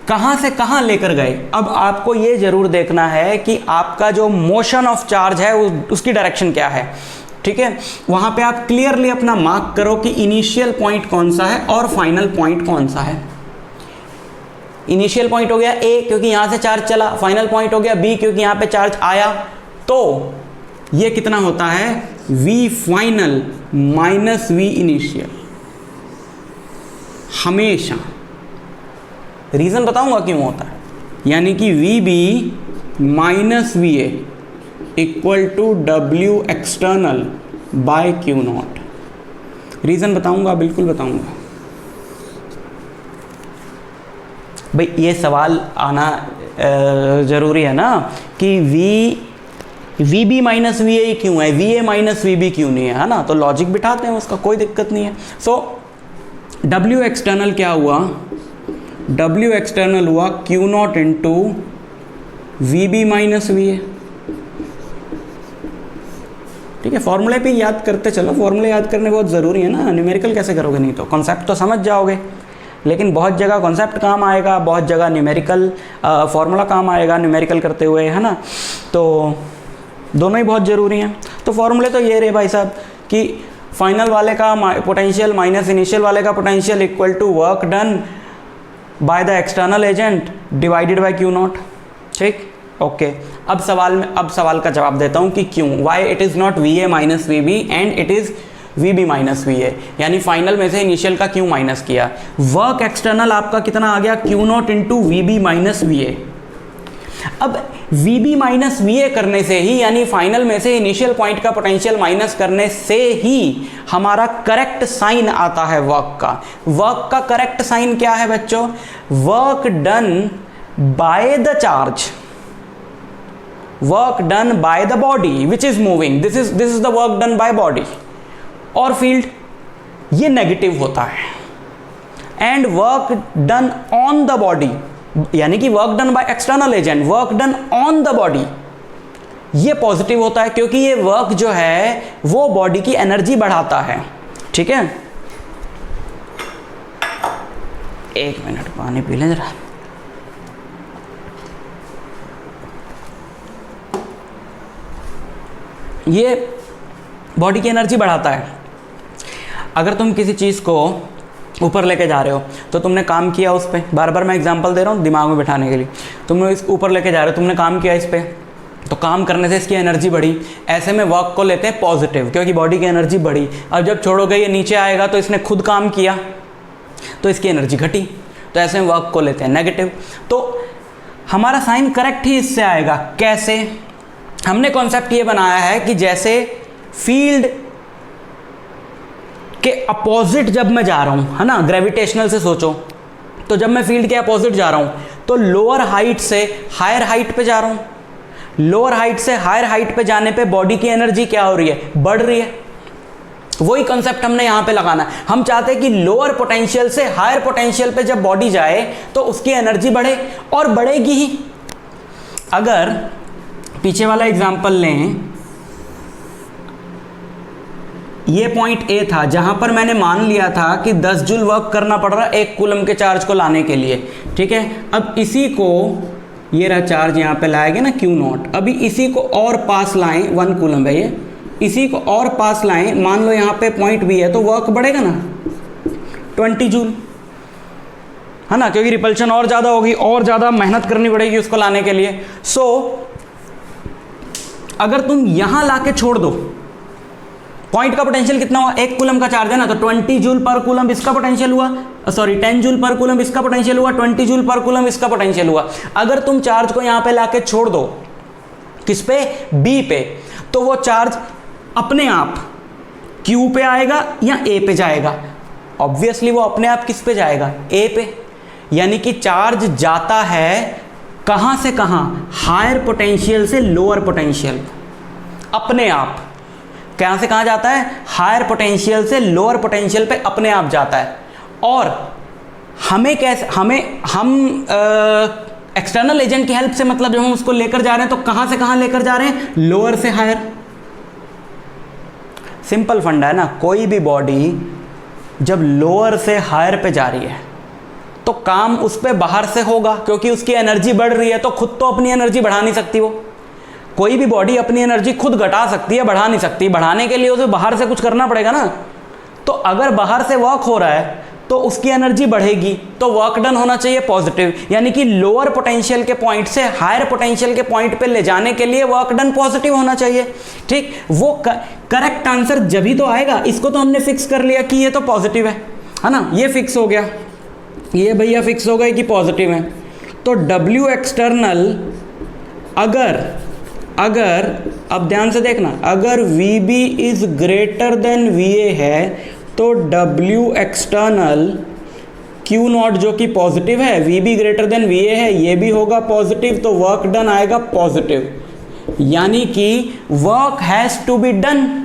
कहां से कहां लेकर गए, अब आपको ये जरूर देखना है कि आपका जो मोशन ऑफ चार्ज है उसकी डायरेक्शन क्या है, ठीक है। वहां पे आप क्लियरली अपना मार्क करो कि इनिशियल पॉइंट कौन सा है और फाइनल पॉइंट कौन सा है। इनिशियल पॉइंट हो गया ए क्योंकि यहां से चार्ज चला, फाइनल पॉइंट हो गया बी क्योंकि यहां पे चार्ज आया। तो ये कितना होता है, V final minus V initial, हमेशा। रीजन बताऊंगा क्यों होता है, यानी कि VB minus VA equal to W external by Q0। Reason बताऊंगा, बिल्कुल बताऊंगा भाई। ये सवाल आना जरूरी है ना कि VB माइनस VA क्यों है, VA माइनस VB क्यों नहीं है ना। तो लॉजिक बिठाते हैं, उसका कोई दिक्कत नहीं है। सो W एक्सटर्नल क्या हुआ, W एक्सटर्नल हुआ Q0 into VB minus VA, ठीक है। फॉर्मूले पे याद करते चलो, फॉर्मूले याद करने बहुत ज़रूरी है ना, न्यूमेरिकल कैसे करोगे, नहीं तो कॉन्सेप्ट तो समझ जाओगे। लेकिन बहुत जगह कॉन्सेप्ट काम आएगा, बहुत जगह न्यूमेरिकल फार्मूला काम आएगा न्यूमेरिकल करते हुए, है ना। तो दोनों ही बहुत ज़रूरी हैं। तो फॉर्मूले तो ये रहे भाई साहब कि फाइनल वाले का पोटेंशियल माइनस इनिशियल वाले का potential equal to work done by the external agent divided by Q naught. ठीक, ओके। अब सवाल का जवाब देता हूँ कि क्यों, why it is not V A minus V B and it is V B minus V A, यानी फाइनल में से इनिशियल का क्यों माइनस किया। वर्क एक्सटर्नल आपका कितना आ गया, Q not into V B minus V A. अब V B minus V A करने से ही, यानी फाइनल में से इनिशियल पॉइंट का पोटेंशियल माइनस करने से ही हमारा करेक्ट साइन आता है वर्क का। वर्क का करेक्ट साइन क्या है बच्चों, work done by the charge, work done by the body which is moving, this is the work done by body और फील्ड, ये नेगेटिव होता है। And work done on the body, यानी कि work done by external agent, work done on the body, ये पॉजिटिव होता है क्योंकि ये वर्क जो है वो बॉडी की एनर्जी बढ़ाता है। ठीक है, एक मिनट पानी पी लें जरा। ये बॉडी की एनर्जी बढ़ाता है। अगर तुम किसी चीज़ को ऊपर लेके जा रहे हो तो तुमने काम किया उस पर, बार बार मैं एग्जांपल दे रहा हूँ दिमाग में बैठाने के लिए, तुमने इस ऊपर लेके जा रहे हो, तुमने काम किया इस पर, तो काम करने से इसकी एनर्जी बढ़ी। ऐसे में वर्क को लेते हैं पॉजिटिव क्योंकि बॉडी की एनर्जी बढ़ी। अब जब छोड़ोगे ये नीचे आएगा तो इसने खुद काम किया तो इसकी एनर्जी घटी, तो ऐसे में वर्क को लेते हैं नेगेटिव। तो हमारा साइन करेक्ट ही इससे आएगा। कैसे, हमने कॉन्सेप्ट ये बनाया है कि जैसे फील्ड के अपोजिट जब मैं जा रहा हूं, है ना, ग्रेविटेशनल से सोचो, तो जब मैं फील्ड के अपोजिट जा रहा हूं तो लोअर हाइट से हायर हाइट पे जा रहा हूं। लोअर हाइट से हायर हाइट पे जाने पे बॉडी की एनर्जी क्या हो रही है, बढ़ रही है। वही कॉन्सेप्ट हमने यहां पे लगाना है। हम चाहते हैं कि लोअर पोटेंशियल से हायर पोटेंशियल पे जब बॉडी जाए तो उसकी एनर्जी बढ़े, और बढ़ेगी ही। अगर पीछे वाला एग्जांपल लें, ये पॉइंट ए था जहां पर मैंने मान लिया था कि 10 जूल वर्क करना पड़ रहा है 1 कूलम के चार्ज को लाने के लिए। ठीक है, अब इसी को, ये रहा चार्ज यहाँ पे लाएंगे ना क्यू नॉट, अभी इसी को और पास लाएं, 1 कूलम है ये, इसी को और पास लाएं, मान लो यहाँ पे पॉइंट बी है, तो वर्क बढ़ेगा ना 20 जूल, है ना, क्योंकि रिपल्शन और ज़्यादा होगी, और ज़्यादा मेहनत करनी पड़ेगी उसको लाने के लिए। सो अगर तुम यहाँ ला के छोड़ दो, पॉइंट का पोटेंशियल कितना हुआ, 1 कूलम का चार्ज है ना, तो 20 जूल पर कूलम इसका पोटेंशियल हुआ, सॉरी 10 जूल पर कूलम इसका पोटेंशियल हुआ, 20 जूल पर कूलम इसका पोटेंशियल हुआ। अगर तुम चार्ज को यहाँ पे लाके छोड़ दो, किस पे, बी पे, तो वो चार्ज अपने आप क्यू पे आएगा या ए पे जाएगा। ऑब्वियसली वो अपने आप किस पे जाएगा, ए पे। यानी कि चार्ज जाता है कहाँ से कहाँ, हायर पोटेंशियल से लोअर पोटेंशियल, अपने आप। कहाँ से कहाँ जाता है, हायर पोटेंशियल से लोअर पोटेंशियल पे अपने आप जाता है। और हमें कैसे, हम एक्सटर्नल एजेंट की हेल्प से, मतलब जब हम उसको लेकर जा रहे हैं तो कहाँ से कहाँ लेकर जा रहे हैं, लोअर से हायर। सिंपल फंडा है ना, कोई भी बॉडी जब लोअर से हायर पे जा रही है तो काम उस पे बाहर से होगा, क्योंकि उसकी एनर्जी बढ़ रही है, तो खुद तो अपनी एनर्जी बढ़ा नहीं सकती वो। कोई भी बॉडी अपनी एनर्जी खुद घटा सकती है, बढ़ा नहीं सकती। बढ़ाने के लिए उसे बाहर से कुछ करना पड़ेगा ना। तो अगर बाहर से वर्क हो रहा है तो उसकी एनर्जी बढ़ेगी, तो वर्क डन होना चाहिए पॉजिटिव, यानी कि लोअर पोटेंशियल के पॉइंट से हायर पोटेंशियल के पॉइंट पे ले जाने के लिए वर्क डन पॉजिटिव होना चाहिए। ठीक, वो करेक्ट आंसर जब ही तो आएगा। इसको तो हमने फिक्स कर लिया कि ये तो पॉजिटिव है ना, ये फिक्स हो गया, ये भैया फिक्स हो गए कि पॉजिटिव है। तो W एक्सटर्नल अगर अब ध्यान से देखना, अगर VB is greater than VA है तो W एक्सटर्नल Q नॉट जो कि पॉजिटिव है, VB ग्रेटर देन VA है, ये भी होगा पॉजिटिव, तो वर्क डन आएगा पॉजिटिव। यानी कि work has to be done.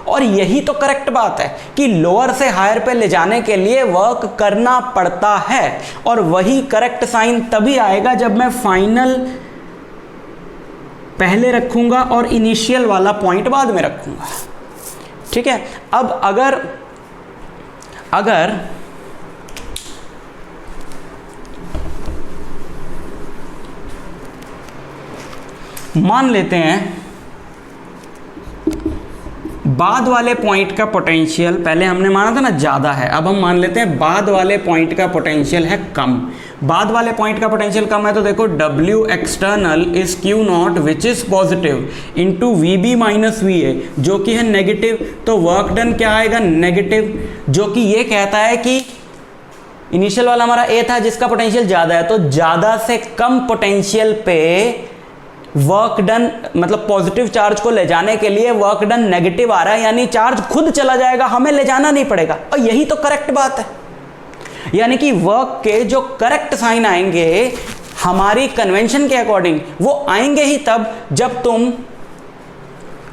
और यही तो करेक्ट बात है कि लोअर से हायर पे ले जाने के लिए वर्क करना पड़ता है। और वही करेक्ट साइन तभी आएगा जब मैं फाइनल पहले रखूंगा और इनिशियल वाला पॉइंट बाद में रखूंगा। ठीक है, अब अगर मान लेते हैं बाद वाले पॉइंट का पोटेंशियल, पहले हमने माना था ना ज़्यादा है, अब हम मान लेते हैं बाद वाले पॉइंट का पोटेंशियल है कम। बाद वाले पॉइंट का पोटेंशियल कम है तो देखो W external is Q not which is positive into VB minus VA जो कि है नेगेटिव, तो वर्क डन क्या आएगा नेगेटिव, जो कि ये कहता है कि इनिशियल वाला हमारा A था जिसका पोटेंशियल ज़्यादा है, तो ज़्यादा से कम पोटेंशियल पे वर्क डन मतलब पॉजिटिव चार्ज को ले जाने के लिए वर्क डन नेगेटिव आ रहा है, यानी चार्ज खुद चला जाएगा, हमें ले जाना नहीं पड़ेगा। और यही तो करेक्ट बात है, यानी कि वर्क के जो करेक्ट साइन आएंगे हमारी कन्वेंशन के अकॉर्डिंग वो आएंगे ही तब जब तुम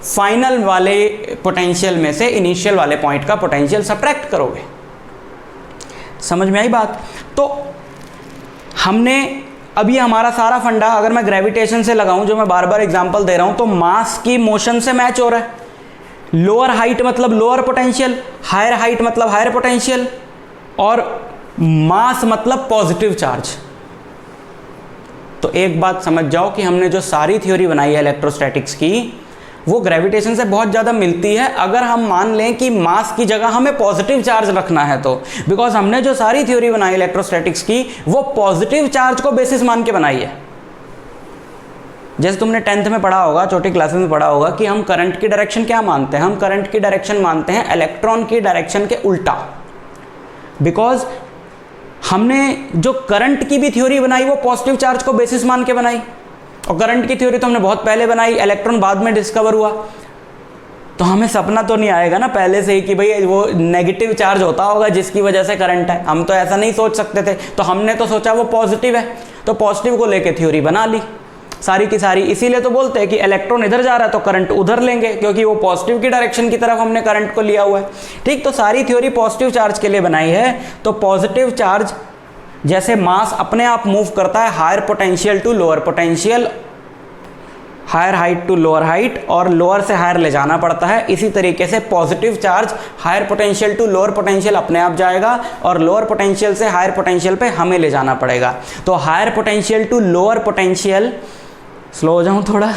फाइनल वाले पोटेंशियल में से इनिशियल वाले पॉइंट का पोटेंशियल सब्ट्रैक्ट करोगे। समझ में आई बात? तो हमने अब ये हमारा सारा फंडा अगर मैं ग्रेविटेशन से लगाऊं, जो मैं बार बार एग्जांपल दे रहा हूं, तो मास की मोशन से मैच हो रहा है। लोअर हाइट मतलब लोअर पोटेंशियल, हायर हाइट मतलब हायर पोटेंशियल, और मास मतलब पॉजिटिव चार्ज। तो एक बात समझ जाओ कि हमने जो सारी थ्योरी बनाई है इलेक्ट्रोस्टैटिक्स की वो ग्रेविटेशन से बहुत ज़्यादा मिलती है, अगर हम मान लें कि मास की जगह हमें पॉजिटिव चार्ज रखना है तो। बिकॉज हमने जो सारी थ्योरी बनाई इलेक्ट्रोस्टैटिक्स की वो पॉजिटिव चार्ज को बेसिस मान के बनाई है। जैसे तुमने 10th में पढ़ा होगा, छोटी क्लासेस में पढ़ा होगा कि हम करंट की डायरेक्शन क्या मानते हैं, हम करंट की डायरेक्शन मानते हैं इलेक्ट्रॉन की डायरेक्शन के उल्टा। बिकॉज हमने जो करंट की भी थ्योरी बनाई वो पॉजिटिव चार्ज को बेसिस मान के बनाई, और करंट की थ्योरी तो हमने बहुत पहले बनाई, इलेक्ट्रॉन बाद में डिस्कवर हुआ। तो हमें सपना तो नहीं आएगा ना पहले से ही कि भाई वो नेगेटिव चार्ज होता होगा जिसकी वजह से करंट है, हम तो ऐसा नहीं सोच सकते थे। तो हमने तो सोचा वो पॉजिटिव है, तो पॉजिटिव को लेके थ्योरी बना ली सारी की सारी। इसीलिए तो बोलते हैं कि इलेक्ट्रॉन इधर जा रहा है तो करंट उधर लेंगे, क्योंकि वो पॉजिटिव की डायरेक्शन की तरफ हमने करंट को लिया हुआ है। ठीक, तो सारी थ्योरी पॉजिटिव चार्ज के लिए बनाई है। तो पॉजिटिव चार्ज जैसे मास अपने आप मूव करता है higher potential to lower potential, higher height to lower height, और लोअर से हायर ले जाना पड़ता है, इसी तरीके से positive charge higher potential to lower potential अपने आप जाएगा, और लोअर पोटेंशियल से हायर पोटेंशियल पे हमें ले जाना पड़ेगा। तो higher potential to lower potential, slow हो जाऊँ थोड़ा,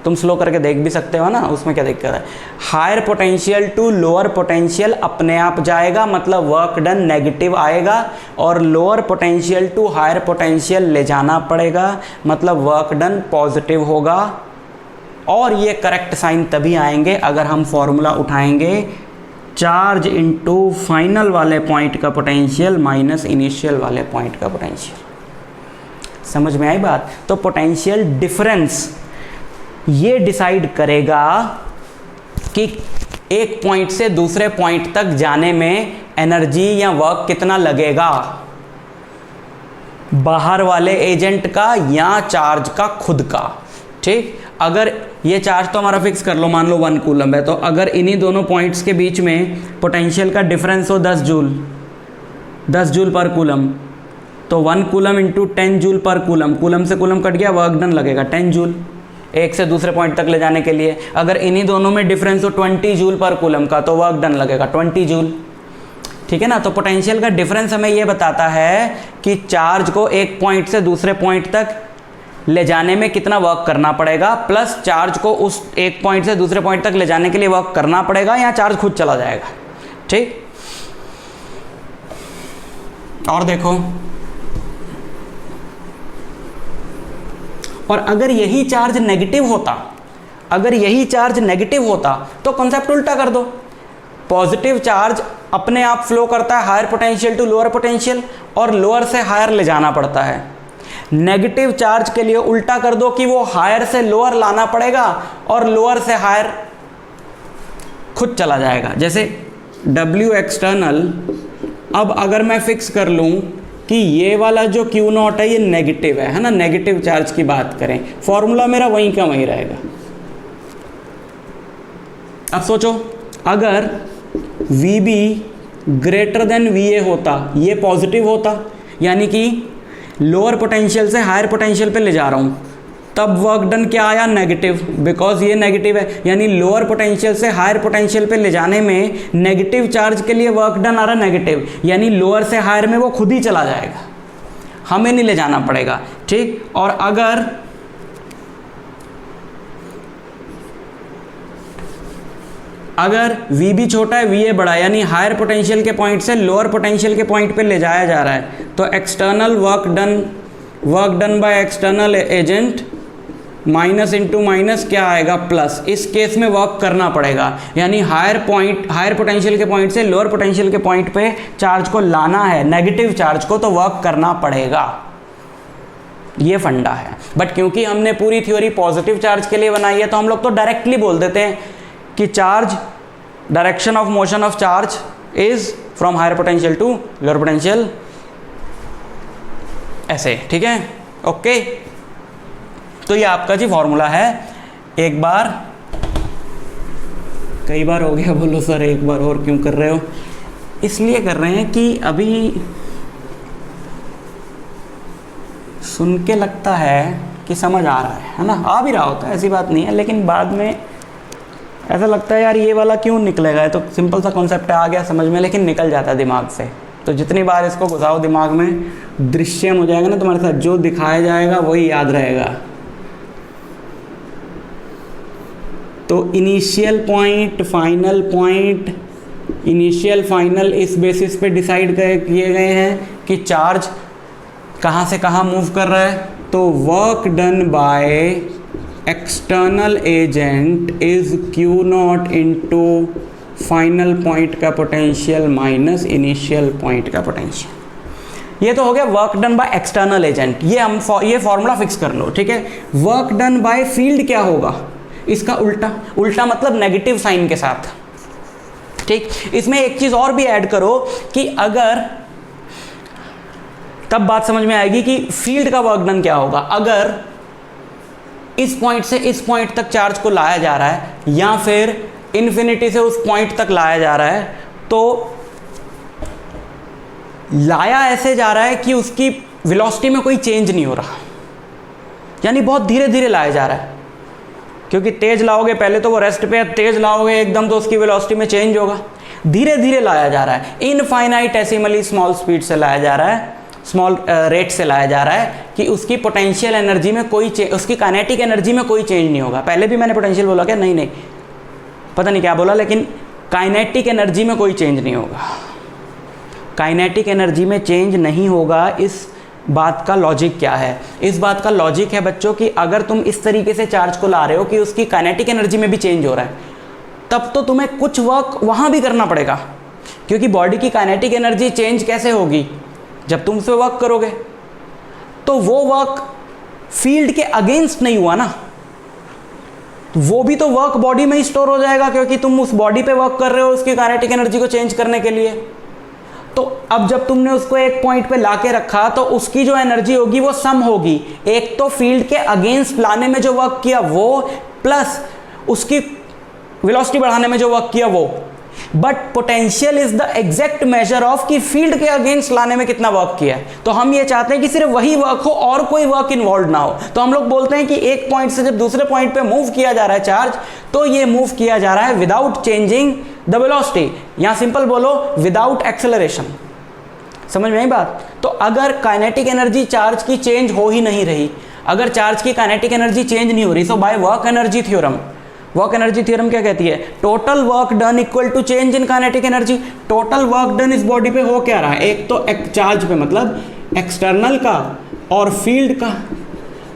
तुम स्लो करके देख भी सकते हो ना, उसमें क्या दिक्कत है। Higher potential to lower potential अपने आप जाएगा, मतलब वर्क डन नेगेटिव आएगा, और lower potential to higher potential ले जाना पड़ेगा, मतलब वर्क डन पॉजिटिव होगा। और ये करेक्ट साइन तभी आएंगे अगर हम फॉर्मूला उठाएंगे चार्ज इनटू फाइनल वाले पॉइंट का पोटेंशियल माइनस इनिशियल वाले पॉइंट का पोटेंशियल। समझ में आई बात? तो पोटेंशियल डिफरेंस ये डिसाइड करेगा कि एक पॉइंट से दूसरे पॉइंट तक जाने में एनर्जी या वर्क कितना लगेगा, बाहर वाले एजेंट का या चार्ज का खुद का। ठीक, अगर ये चार्ज तो हमारा फिक्स कर लो, मान लो 1 कूलम है, तो अगर इन्हीं दोनों पॉइंट्स के बीच में पोटेंशियल का डिफरेंस हो 10 जूल पर कूलम, तो 1 कूलम इंटू 10 जूल पर कूलम, कूलम से कूलम कट गया, वर्क डन लगेगा 10 जूल एक से दूसरे पॉइंट तक ले जाने के लिए। अगर इन्हीं दोनों में डिफरेंस हो 20 जूल पर कूलम का, तो वर्क डन लगेगा 20 जूल। ठीक है ना? तो पोटेंशियल का डिफरेंस हमें ये बताता है कि चार्ज को एक पॉइंट से दूसरे पॉइंट तक ले जाने में कितना वर्क करना पड़ेगा, प्लस चार्ज को उस एक पॉइंट से दूसरे पॉइंट तक ले जाने के लिए वर्क करना पड़ेगा या चार्ज खुद चला जाएगा। ठीक, और देखो, और अगर यही चार्ज नेगेटिव होता, तो कॉन्सेप्ट उल्टा कर दो। पॉजिटिव चार्ज अपने आप फ्लो करता है higher potential to lower potential, और लोअर से हायर ले जाना पड़ता है। नेगेटिव चार्ज के लिए उल्टा कर दो कि वो हायर से लोअर लाना पड़ेगा और लोअर से हायर खुद चला जाएगा। जैसे W एक्सटर्नल, अब अगर मैं फिक्स कर लूं कि ये वाला जो Q नॉट है ये नेगेटिव है ना, नेगेटिव चार्ज की बात करें, फॉर्मूला मेरा वहीं का वहीं रहेगा। अब सोचो, अगर VB ग्रेटर देन VA होता, ये पॉजिटिव होता, यानी कि लोअर पोटेंशियल से हायर पोटेंशियल पे ले जा रहा हूँ, तब वर्क डन क्या आया? नेगेटिव, बिकॉज ये नेगेटिव है, यानी लोअर पोटेंशियल से हायर पोटेंशियल पे ले जाने में नेगेटिव चार्ज के लिए वर्क डन आ रहा नेगेटिव, यानी लोअर से हायर में वो खुद ही चला जाएगा, हमें नहीं ले जाना पड़ेगा। ठीक, और अगर अगर V भी छोटा है VA बड़ा, यानी हायर पोटेंशियल के पॉइंट से लोअर पोटेंशियल के पॉइंट पे ले जाया जा रहा है, तो external work done by external agent minus into minus क्या आएगा प्लस। इस केस में वर्क करना पड़ेगा, यानी हायर पोटेंशियल के पॉइंट से लोअर पोटेंशियल के पॉइंट पे चार्ज को लाना है, नेगेटिव चार्ज को, तो वर्क करना पड़ेगा। ये फंडा है। बट क्योंकि हमने पूरी थ्योरी पॉजिटिव चार्ज के लिए बनाई है, तो हम लोग तो डायरेक्टली बोल देते हैं कि charge, direction of motion of charge is from higher potential to lower potential, ऐसे। ठीक है, ओके। तो ये आपका जी फॉर्मूला है। एक बार, कई बार हो गया, बोलो सर एक बार और क्यों कर रहे हो? इसलिए कर रहे हैं कि अभी सुन के लगता है कि समझ आ रहा है ना, आ भी रहा होता है, ऐसी बात नहीं है, लेकिन बाद में ऐसा लगता है यार ये वाला क्यों निकलेगा, ये तो सिंपल सा कॉन्सेप्ट आ गया समझ में, लेकिन निकल जाता है दिमाग से। तो जितनी बार इसको घुसाओ दिमाग में, दृश्यम हो जाएगा ना तुम्हारे साथ, जो दिखाया जाएगा वही याद रहेगा। तो initial point, final point, initial final इस बेसिस पे डिसाइड किए गए हैं कि चार्ज कहाँ से कहाँ मूव कर रहा है। तो work done by external agent is Q not into final point का पोटेंशियल माइनस इनिशियल पॉइंट का पोटेंशियल। ये तो हो गया work done by external agent. ये फॉर्मूला फिक्स कर लो, ठीक है। वर्क डन बाय फील्ड क्या होगा, इसका उल्टा, उल्टा मतलब नेगेटिव साइन के साथ, ठीक। इसमें एक चीज और भी ऐड करो कि अगर, तब बात समझ में आएगी कि फील्ड का वर्क डन क्या होगा। अगर इस पॉइंट से इस पॉइंट तक चार्ज को लाया जा रहा है या फिर इन्फिनिटी से उस पॉइंट तक लाया जा रहा है, तो लाया ऐसे जा रहा है कि उसकी वेलोसिटी में कोई चेंज नहीं हो रहा, यानी बहुत धीरे धीरे लाया जा रहा है। क्योंकि तेज लाओगे पहले तो वो रेस्ट पे है, तेज लाओगे एकदम तो उसकी वेलोसिटी में चेंज होगा। धीरे धीरे लाया जा रहा है, इनफाइनाइटेसिमली स्मॉल स्पीड से लाया जा रहा है, स्मॉल रेट से लाया जा रहा है कि उसकी पोटेंशियल एनर्जी में कोई उसकी काइनेटिक एनर्जी में कोई चेंज नहीं होगा। पहले भी मैंने पोटेंशियल बोला क्या? नहीं, पता नहीं क्या बोला, लेकिन काइनेटिक एनर्जी में कोई चेंज नहीं होगा। काइनेटिक एनर्जी में चेंज नहीं होगा। इस बात का लॉजिक क्या है? इस बात का लॉजिक है बच्चों कि अगर तुम इस तरीके से चार्ज को ला रहे हो कि उसकी काइनेटिक एनर्जी में भी चेंज हो रहा है, तब तो तुम्हें कुछ वर्क वहाँ भी करना पड़ेगा। क्योंकि बॉडी की काइनेटिक एनर्जी चेंज कैसे होगी? जब तुम उस पर वर्क करोगे। तो वो वर्क फील्ड के अगेंस्ट नहीं हुआ ना, वो भी तो वर्क बॉडी में ही स्टोर हो जाएगा, क्योंकि तुम उस बॉडी पे वर्क कर रहे हो उसकी काइनेटिक एनर्जी को चेंज करने के लिए। तो अब जब तुमने उसको एक पॉइंट पे लाके रखा, तो उसकी जो एनर्जी होगी वो सम होगी, एक तो फील्ड के अगेंस्ट लाने में जो वर्क किया वो, प्लस उसकी वेलोसिटी बढ़ाने में जो वर्क किया वो। But potential is the exact measure of कि फील्ड के अगेंस्ट लाने में कितना वर्क किया है। तो हम ये चाहते हैं कि सिर्फ वही वर्क हो और कोई वर्क इन्वॉल्व ना हो। तो हम लोग बोलते हैं कि एक पॉइंट से जब दूसरे पॉइंट पे मूव किया जा रहा है चार्ज, तो ये मूव किया जा रहा है विदाउट चेंजिंग द वेलोसिटी, या सिंपल बोलो विदाउट एक्सेलरेशन। समझ में आई बात? तो अगर काइनेटिक एनर्जी चार्ज की चेंज हो ही नहीं रही, अगर चार्ज की काइनेटिक एनर्जी चेंज नहीं हो रही, so by work energy theorem, work energy theorem क्या कहती है? Total work done equal to change in kinetic energy. Total work done इस बॉडी पे हो क्या रहा है? एक तो एक चार्ज पे, मतलब एक्सटर्नल का और फील्ड का,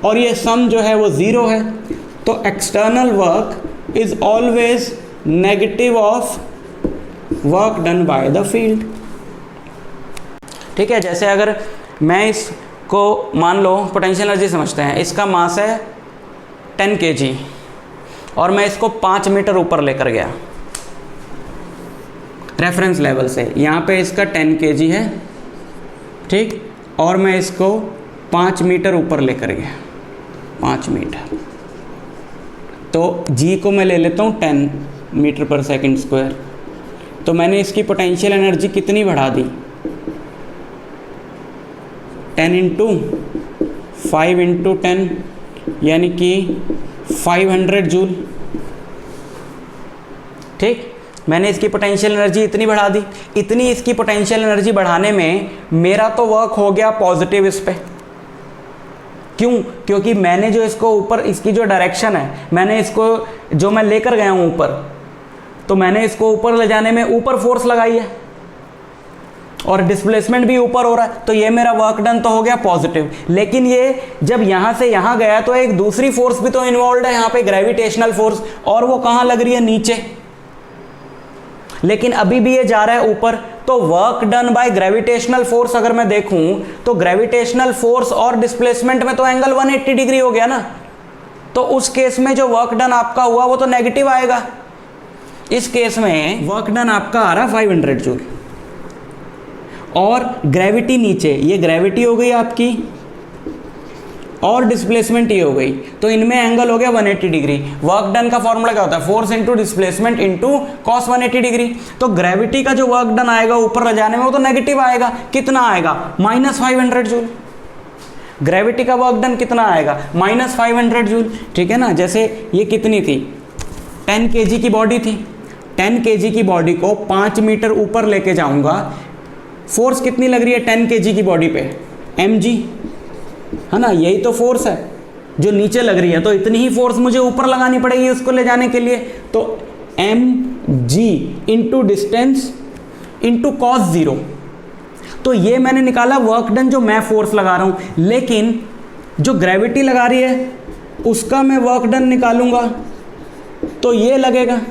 और ये सम जो है वो जीरो है। तो external work is always negative of work done by the field. ठीक है, जैसे अगर मैं इसको मान लो पोटेंशियल एनर्जी समझते हैं, इसका मास है 10 kg और मैं इसको 5 मीटर ऊपर लेकर गया रेफरेंस लेवल से। यहाँ पे इसका 10 kg है, ठीक, और मैं इसको 5 मीटर ऊपर लेकर गया, 5 मीटर। तो g को मैं ले लेता हूँ 10 मीटर पर सेकंड स्क्वायर। तो मैंने इसकी पोटेंशियल एनर्जी कितनी बढ़ा दी? 10 इंटू 5 इंटू 10, यानी कि 500 जूल। ठीक, मैंने इसकी पोटेंशियल एनर्जी इतनी बढ़ा दी। इतनी इसकी पोटेंशियल एनर्जी बढ़ाने में मेरा तो वर्क हो गया पॉजिटिव इस पे। क्यों? क्योंकि मैंने जो इसको ऊपर, इसकी जो डायरेक्शन है, मैंने इसको जो मैं लेकर गया हूँ ऊपर, तो मैंने इसको ऊपर ले जाने में ऊपर फोर्स लगाई है और डिस्प्लेसमेंट भी ऊपर हो रहा है, तो ये मेरा वर्क डन तो हो गया पॉजिटिव। लेकिन ये जब यहाँ से यहाँ गया तो एक दूसरी फोर्स भी तो इन्वॉल्व है यहाँ पे, ग्रेविटेशनल फोर्स, और वो कहाँ लग रही है? नीचे। लेकिन अभी भी ये जा रहा है ऊपर, तो work done by gravitational force अगर मैं देखूं तो ग्रेविटेशनल फोर्स और डिस्प्लेसमेंट में तो एंगल 180 डिग्री हो गया ना, तो उस केस में जो वर्क डन आपका हुआ वो तो नेगेटिव आएगा। इस केस में वर्क डन आपका आ रहा 500 जूल, और ग्रेविटी नीचे, ये ग्रेविटी हो गई आपकी और डिस्प्लेसमेंट ये हो गई, तो इनमें एंगल हो गया 180 डिग्री। वर्क डन का फॉर्मूला क्या होता है? Force into displacement into cos 180 degree. तो ग्रेविटी का जो वर्क डन आएगा ऊपर ले जाने में वो तो नेगेटिव आएगा। कितना आएगा? -500 जूल। ग्रेविटी का वर्क डन कितना आएगा? -500 जूल। ठीक है ना। जैसे ये कितनी थी? 10 kg की बॉडी थी। 10 kg की बॉडी को 5 मीटर ऊपर लेके जाऊंगा, फोर्स कितनी लग रही है 10 kg की बॉडी पे? mg, है ना, यही तो फोर्स है जो नीचे लग रही है, तो इतनी ही फोर्स मुझे ऊपर लगानी पड़ेगी उसको ले जाने के लिए। तो mg into distance into cos 0, तो ये मैंने निकाला वर्क डन जो मैं फोर्स लगा रहा हूं। लेकिन जो ग्रेविटी लगा रही है उसका मैं वर्क डन निकालूंगा तो ये लगेगा,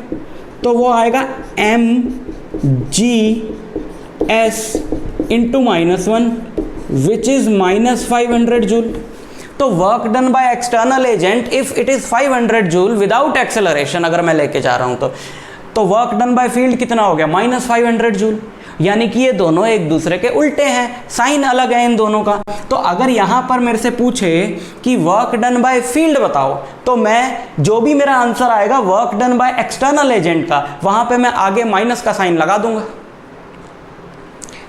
तो वो आएगा mg s into -1 which is -500 joule. तो work done by external agent if it is 500 joule without acceleration, अगर मैं लेके जा रहा हूं तो वर्क डन बाय फील्ड कितना हो गया? -500 जूल। यानी कि ये दोनों एक दूसरे के उल्टे हैं, साइन अलग है इन दोनों का। तो अगर यहां पर मेरे से पूछे कि वर्क डन बाय फील्ड बताओ, तो मैं जो भी मेरा आंसर आएगा work done by external agent का, वहां पे मैं आगे माइनस का साइन लगा दूंगा।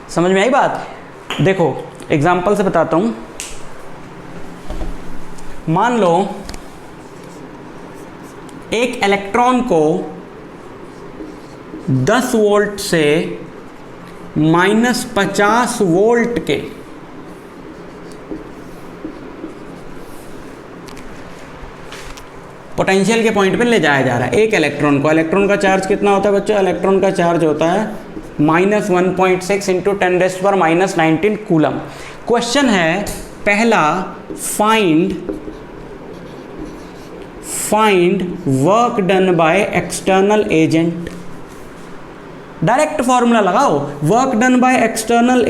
समझ में आई बात? देखो एग्जाम्पल से बताता हूं। मान लो एक इलेक्ट्रॉन को 10 वोल्ट से -50 वोल्ट के पोटेंशियल के पॉइंट पे ले जाया जा रहा है। एक इलेक्ट्रॉन को, इलेक्ट्रॉन का चार्ज कितना होता है बच्चों? इलेक्ट्रॉन का चार्ज होता है -1.6 इंटू 10⁻⁹ कूलम। क्वेश्चन है पहला, find work done by external agent. Direct formula लगाओ। Work done by external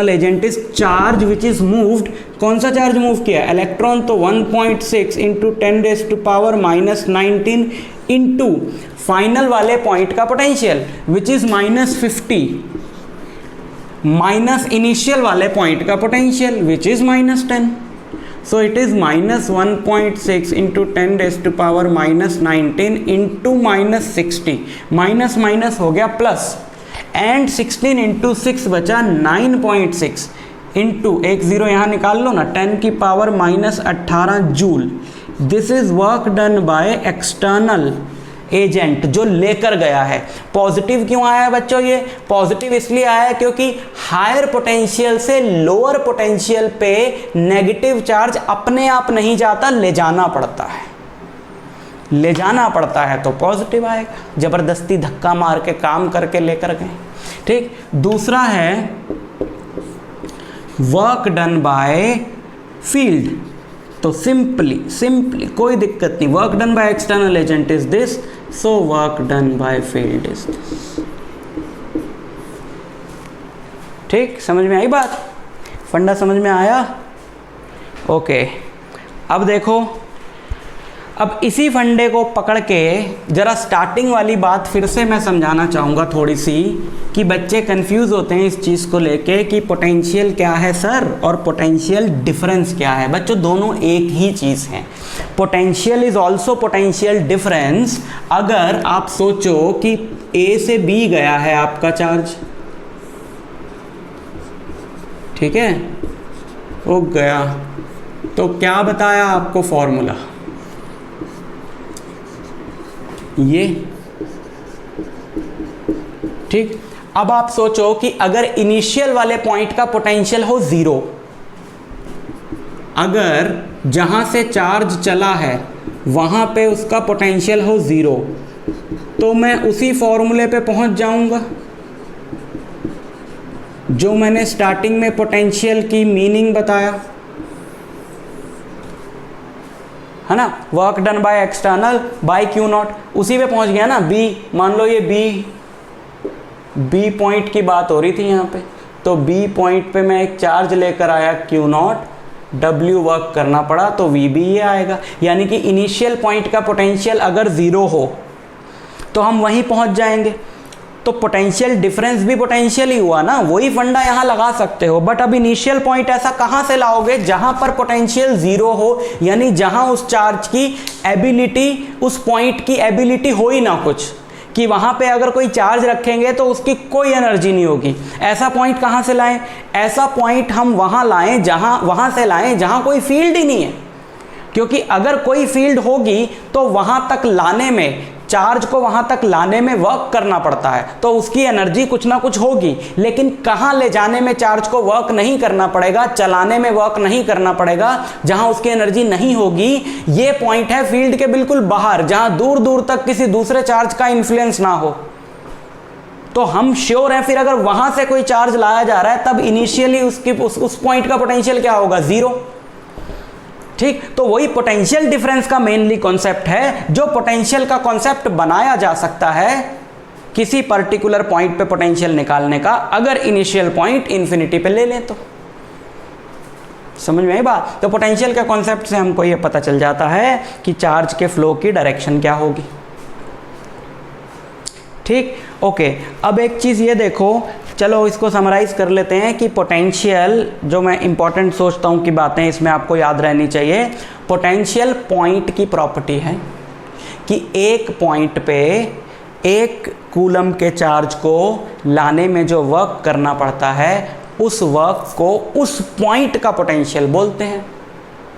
agent is charge which is moved. कौन सा चार्ज मूव किया? इलेक्ट्रॉन। तो 1.6 इंटू 10⁻⁹ इंटू फाइनल वाले पॉइंट का potential which is -50 minus initial वाले पॉइंट का potential which is -10। So it is -1.6 into 10⁻⁻19 into -60, minus minus हो गया प्लस, एंड 16 इंटू 6 बचा 9.6 इंटू, एक जीरो यहाँ निकाल लो ना, 10⁻⁻18 joule. This is work done by external agent जो लेकर गया है। पॉजिटिव क्यों आया है बच्चों? ये पॉजिटिव इसलिए आया है क्योंकि हायर पोटेंशियल से लोअर पोटेंशियल पे नेगेटिव चार्ज अपने आप नहीं जाता, ले जाना पड़ता है। ले जाना पड़ता है तो पॉजिटिव आएगा, जबरदस्ती धक्का मार के काम करके लेकर गए। ठीक। दूसरा है वर्क डन बाय फील्ड। तो सिंपली कोई दिक्कत नहीं, work done by external agent is this, so work done by field is this. ठीक, समझ में आई बात? फंडा समझ में आया? ओके। अब देखो, अब इसी फंडे को पकड़ के ज़रा स्टार्टिंग वाली बात फिर से मैं समझाना चाहूँगा थोड़ी सी, कि बच्चे कंफ्यूज होते हैं इस चीज़ को लेके कि पोटेंशियल क्या है सर और पोटेंशियल डिफरेंस क्या है। बच्चों दोनों एक ही चीज़ हैं। Potential is also potential difference. अगर आप सोचो कि A से B गया है आपका चार्ज, ठीक है, वो गया, तो क्या बताया आपको फॉर्मूला? ये। ठीक। अब आप सोचो कि अगर इनिशियल वाले पॉइंट का पोटेंशियल हो 0, अगर जहां से चार्ज चला है वहाँ पे उसका पोटेंशियल हो 0, तो मैं उसी फॉर्मूले पे पहुँच जाऊँगा जो मैंने स्टार्टिंग में पोटेंशियल की मीनिंग बताया, है ना, work done by external by Q naught, उसी पे पहुंच गया ना। बी, मान लो ये बी पॉइंट की बात हो रही थी यहाँ पे, तो बी पॉइंट पे मैं एक चार्ज लेकर आया क्यू नॉट, डब्ल्यू वर्क करना पड़ा, तो वी भी ये आएगा। यानी कि इनिशियल पॉइंट का पोटेंशियल अगर 0 हो तो हम वहीं पहुंच जाएंगे। तो पोटेंशियल डिफरेंस भी पोटेंशियल ही हुआ ना, वही फंडा यहाँ लगा सकते हो। बट अब इनिशियल पॉइंट ऐसा कहाँ से लाओगे जहाँ पर पोटेंशियल 0 हो, यानी जहाँ उस चार्ज की एबिलिटी, उस पॉइंट की एबिलिटी हो ही ना कुछ, कि वहाँ पे अगर कोई चार्ज रखेंगे तो उसकी कोई एनर्जी नहीं होगी। ऐसा पॉइंट कहाँ से लाएं? ऐसा पॉइंट हम वहाँ लाएं, वहाँ से लाएं जहाँ कोई फील्ड ही नहीं है, क्योंकि अगर कोई फील्ड होगी तो वहाँ तक लाने में, चार्ज को वहां तक लाने में वर्क करना पड़ता है, तो उसकी एनर्जी कुछ ना कुछ होगी। लेकिन कहां ले जाने में चार्ज को वर्क नहीं करना पड़ेगा, चलाने में वर्क नहीं करना पड़ेगा, जहां उसकी एनर्जी नहीं होगी, ये पॉइंट है फील्ड के बिल्कुल बाहर, जहां दूर दूर तक किसी दूसरे चार्ज का इन्फ्लुएंस ना हो। तो हम श्योर हैं फिर अगर वहां से कोई चार्ज लाया जा रहा है तब इनिशियली उस पॉइंट का पोटेंशियल क्या होगा? 0। ठीक, तो वही पोटेंशियल डिफरेंस का मेनली कॉन्सेप्ट है, जो पोटेंशियल का कॉन्सेप्ट बनाया जा सकता है किसी पर्टिकुलर पॉइंट पे पोटेंशियल निकालने का, अगर इनिशियल पॉइंट इन्फिनिटी पे ले लें तो। समझ में आई बात? तो पोटेंशियल के कॉन्सेप्ट से हमको ये पता चल जाता है कि चार्ज के फ्लो की डायरेक्शन क्या होगी। ठीक, ओके। अब एक चीज़ ये देखो, चलो इसको समराइज कर लेते हैं कि पोटेंशियल, जो मैं इंपॉर्टेंट सोचता हूँ कि बातें इसमें आपको याद रहनी चाहिए। पोटेंशियल पॉइंट की प्रॉपर्टी है कि एक पॉइंट पे एक कूलम के चार्ज को लाने में जो वर्क करना पड़ता है, उस वर्क को उस पॉइंट का पोटेंशियल बोलते हैं।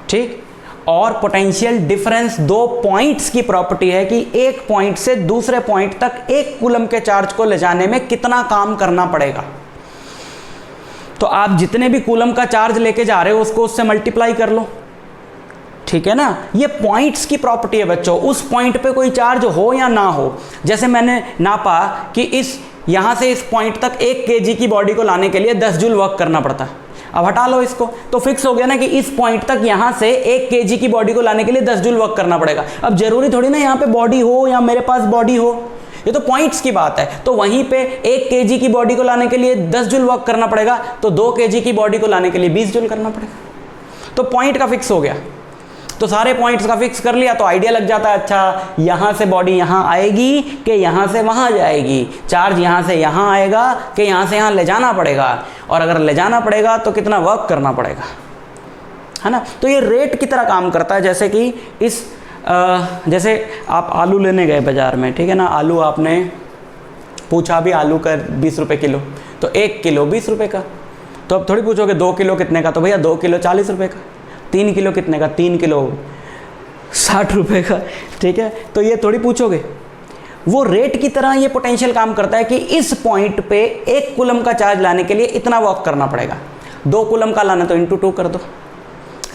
ठीक, और पोटेंशियल डिफरेंस 2 पॉइंट्स की प्रॉपर्टी है कि एक पॉइंट से दूसरे पॉइंट तक एक कूलम के चार्ज को ले जाने में कितना काम करना पड़ेगा। तो आप जितने भी कूलम का चार्ज लेके जा रहे हो उसको उससे मल्टीप्लाई कर लो, ठीक है ना। ये पॉइंट्स की प्रॉपर्टी है बच्चों, उस पॉइंट पे कोई चार्ज हो या ना हो। जैसे मैंने नापा कि इस यहां से इस पॉइंट तक 1 kg की बॉडी को लाने के लिए 10 जूल वर्क करना पड़ता है। अब हटा लो इसको, तो फिक्स हो गया ना कि इस पॉइंट तक यहां से 1 kg की बॉडी को लाने के लिए 10 जूल वर्क करना पड़ेगा। अब जरूरी थोड़ी ना यहाँ पे बॉडी हो या मेरे पास बॉडी हो, ये तो पॉइंट्स की बात है। तो वहीं पे 1 kg की बॉडी को लाने के लिए 10 जूल वर्क करना पड़ेगा, तो 2 kg की बॉडी को लाने के लिए 20 जूल करना पड़ेगा। तो पॉइंट का फिक्स हो गया। तो सारे पॉइंट्स का फिक्स कर लिया तो आइडिया लग जाता है, अच्छा यहाँ से बॉडी यहाँ आएगी कि यहाँ से वहाँ जाएगी, चार्ज यहाँ से यहाँ आएगा कि यहाँ से यहाँ ले जाना पड़ेगा, और अगर ले जाना पड़ेगा तो कितना वर्क करना पड़ेगा, है ना। तो ये रेट की तरह काम करता है। जैसे कि जैसे आप आलू लेने गए बाज़ार में, ठीक है ना, आलू आपने पूछा भी आलू का 20 रुपये किलो, तो 1 किलो 20 रुपये का। तो अब थोड़ी पूछोगे 2 किलो कितने का, तो भैया 2 किलो 40 रुपये का। 3 किलो कितने का, 3 किलो 60 रुपये का, ठीक है। तो ये थोड़ी पूछोगे, वो रेट की तरह ये पोटेंशियल काम करता है कि इस पॉइंट पे 1 कूलम का चार्ज लाने के लिए इतना वर्क करना पड़ेगा, 2 कूलम का लाना तो इंटू 2 कर दो।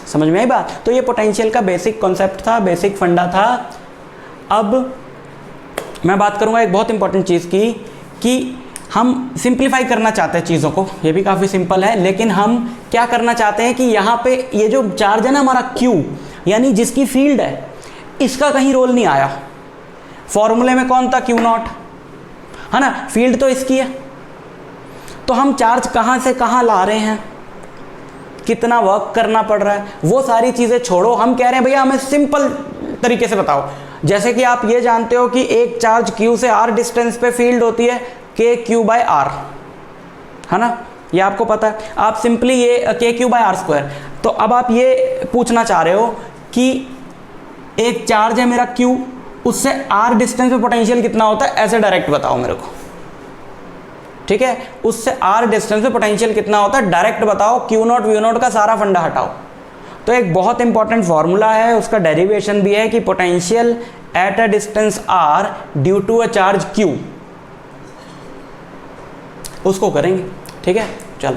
समझ में आई बात? तो ये पोटेंशियल का बेसिक कॉन्सेप्ट था, बेसिक फंडा था। अब मैं बात करूंगा एक बहुत इंपॉर्टेंट चीज़ की, कि हम सिंप्लीफाई करना चाहते हैं चीज़ों को, ये भी काफ़ी सिंपल है, लेकिन हम क्या करना चाहते हैं कि यहाँ पे ये जो चार्ज है ना हमारा Q, यानी जिसकी फील्ड है, इसका कहीं रोल नहीं आया। फॉर्मूले में कौन था? Q0, है ना, फील्ड तो इसकी है। तो हम चार्ज कहाँ से कहाँ ला रहे हैं, कितना वर्क करना पड़ रहा है, वो सारी चीज़ें छोड़ो। हम कह रहे हैं भैया हमें सिंपल तरीके से बताओ। जैसे कि आप ये जानते हो कि एक चार्ज Q से R डिस्टेंस पे फील्ड होती है KQ/R, है ना, ये आपको पता है। आप सिंपली ये KQ/R²। तो अब आप ये पूछना चाह रहे हो कि एक चार्ज है मेरा Q, उससे R डिस्टेंस पे पोटेंशियल कितना होता है, ऐसे डायरेक्ट बताओ मेरे को, ठीक है। उससे R डिस्टेंस पे पोटेंशियल कितना होता है डायरेक्ट बताओ, Q0 V0 का सारा फंडा हटाओ। तो एक बहुत इंपॉर्टेंट फॉर्मूला है, उसका डेरिवेशन भी है कि potential at a distance R due to a charge Q, उसको करेंगे, ठीक है। चलो।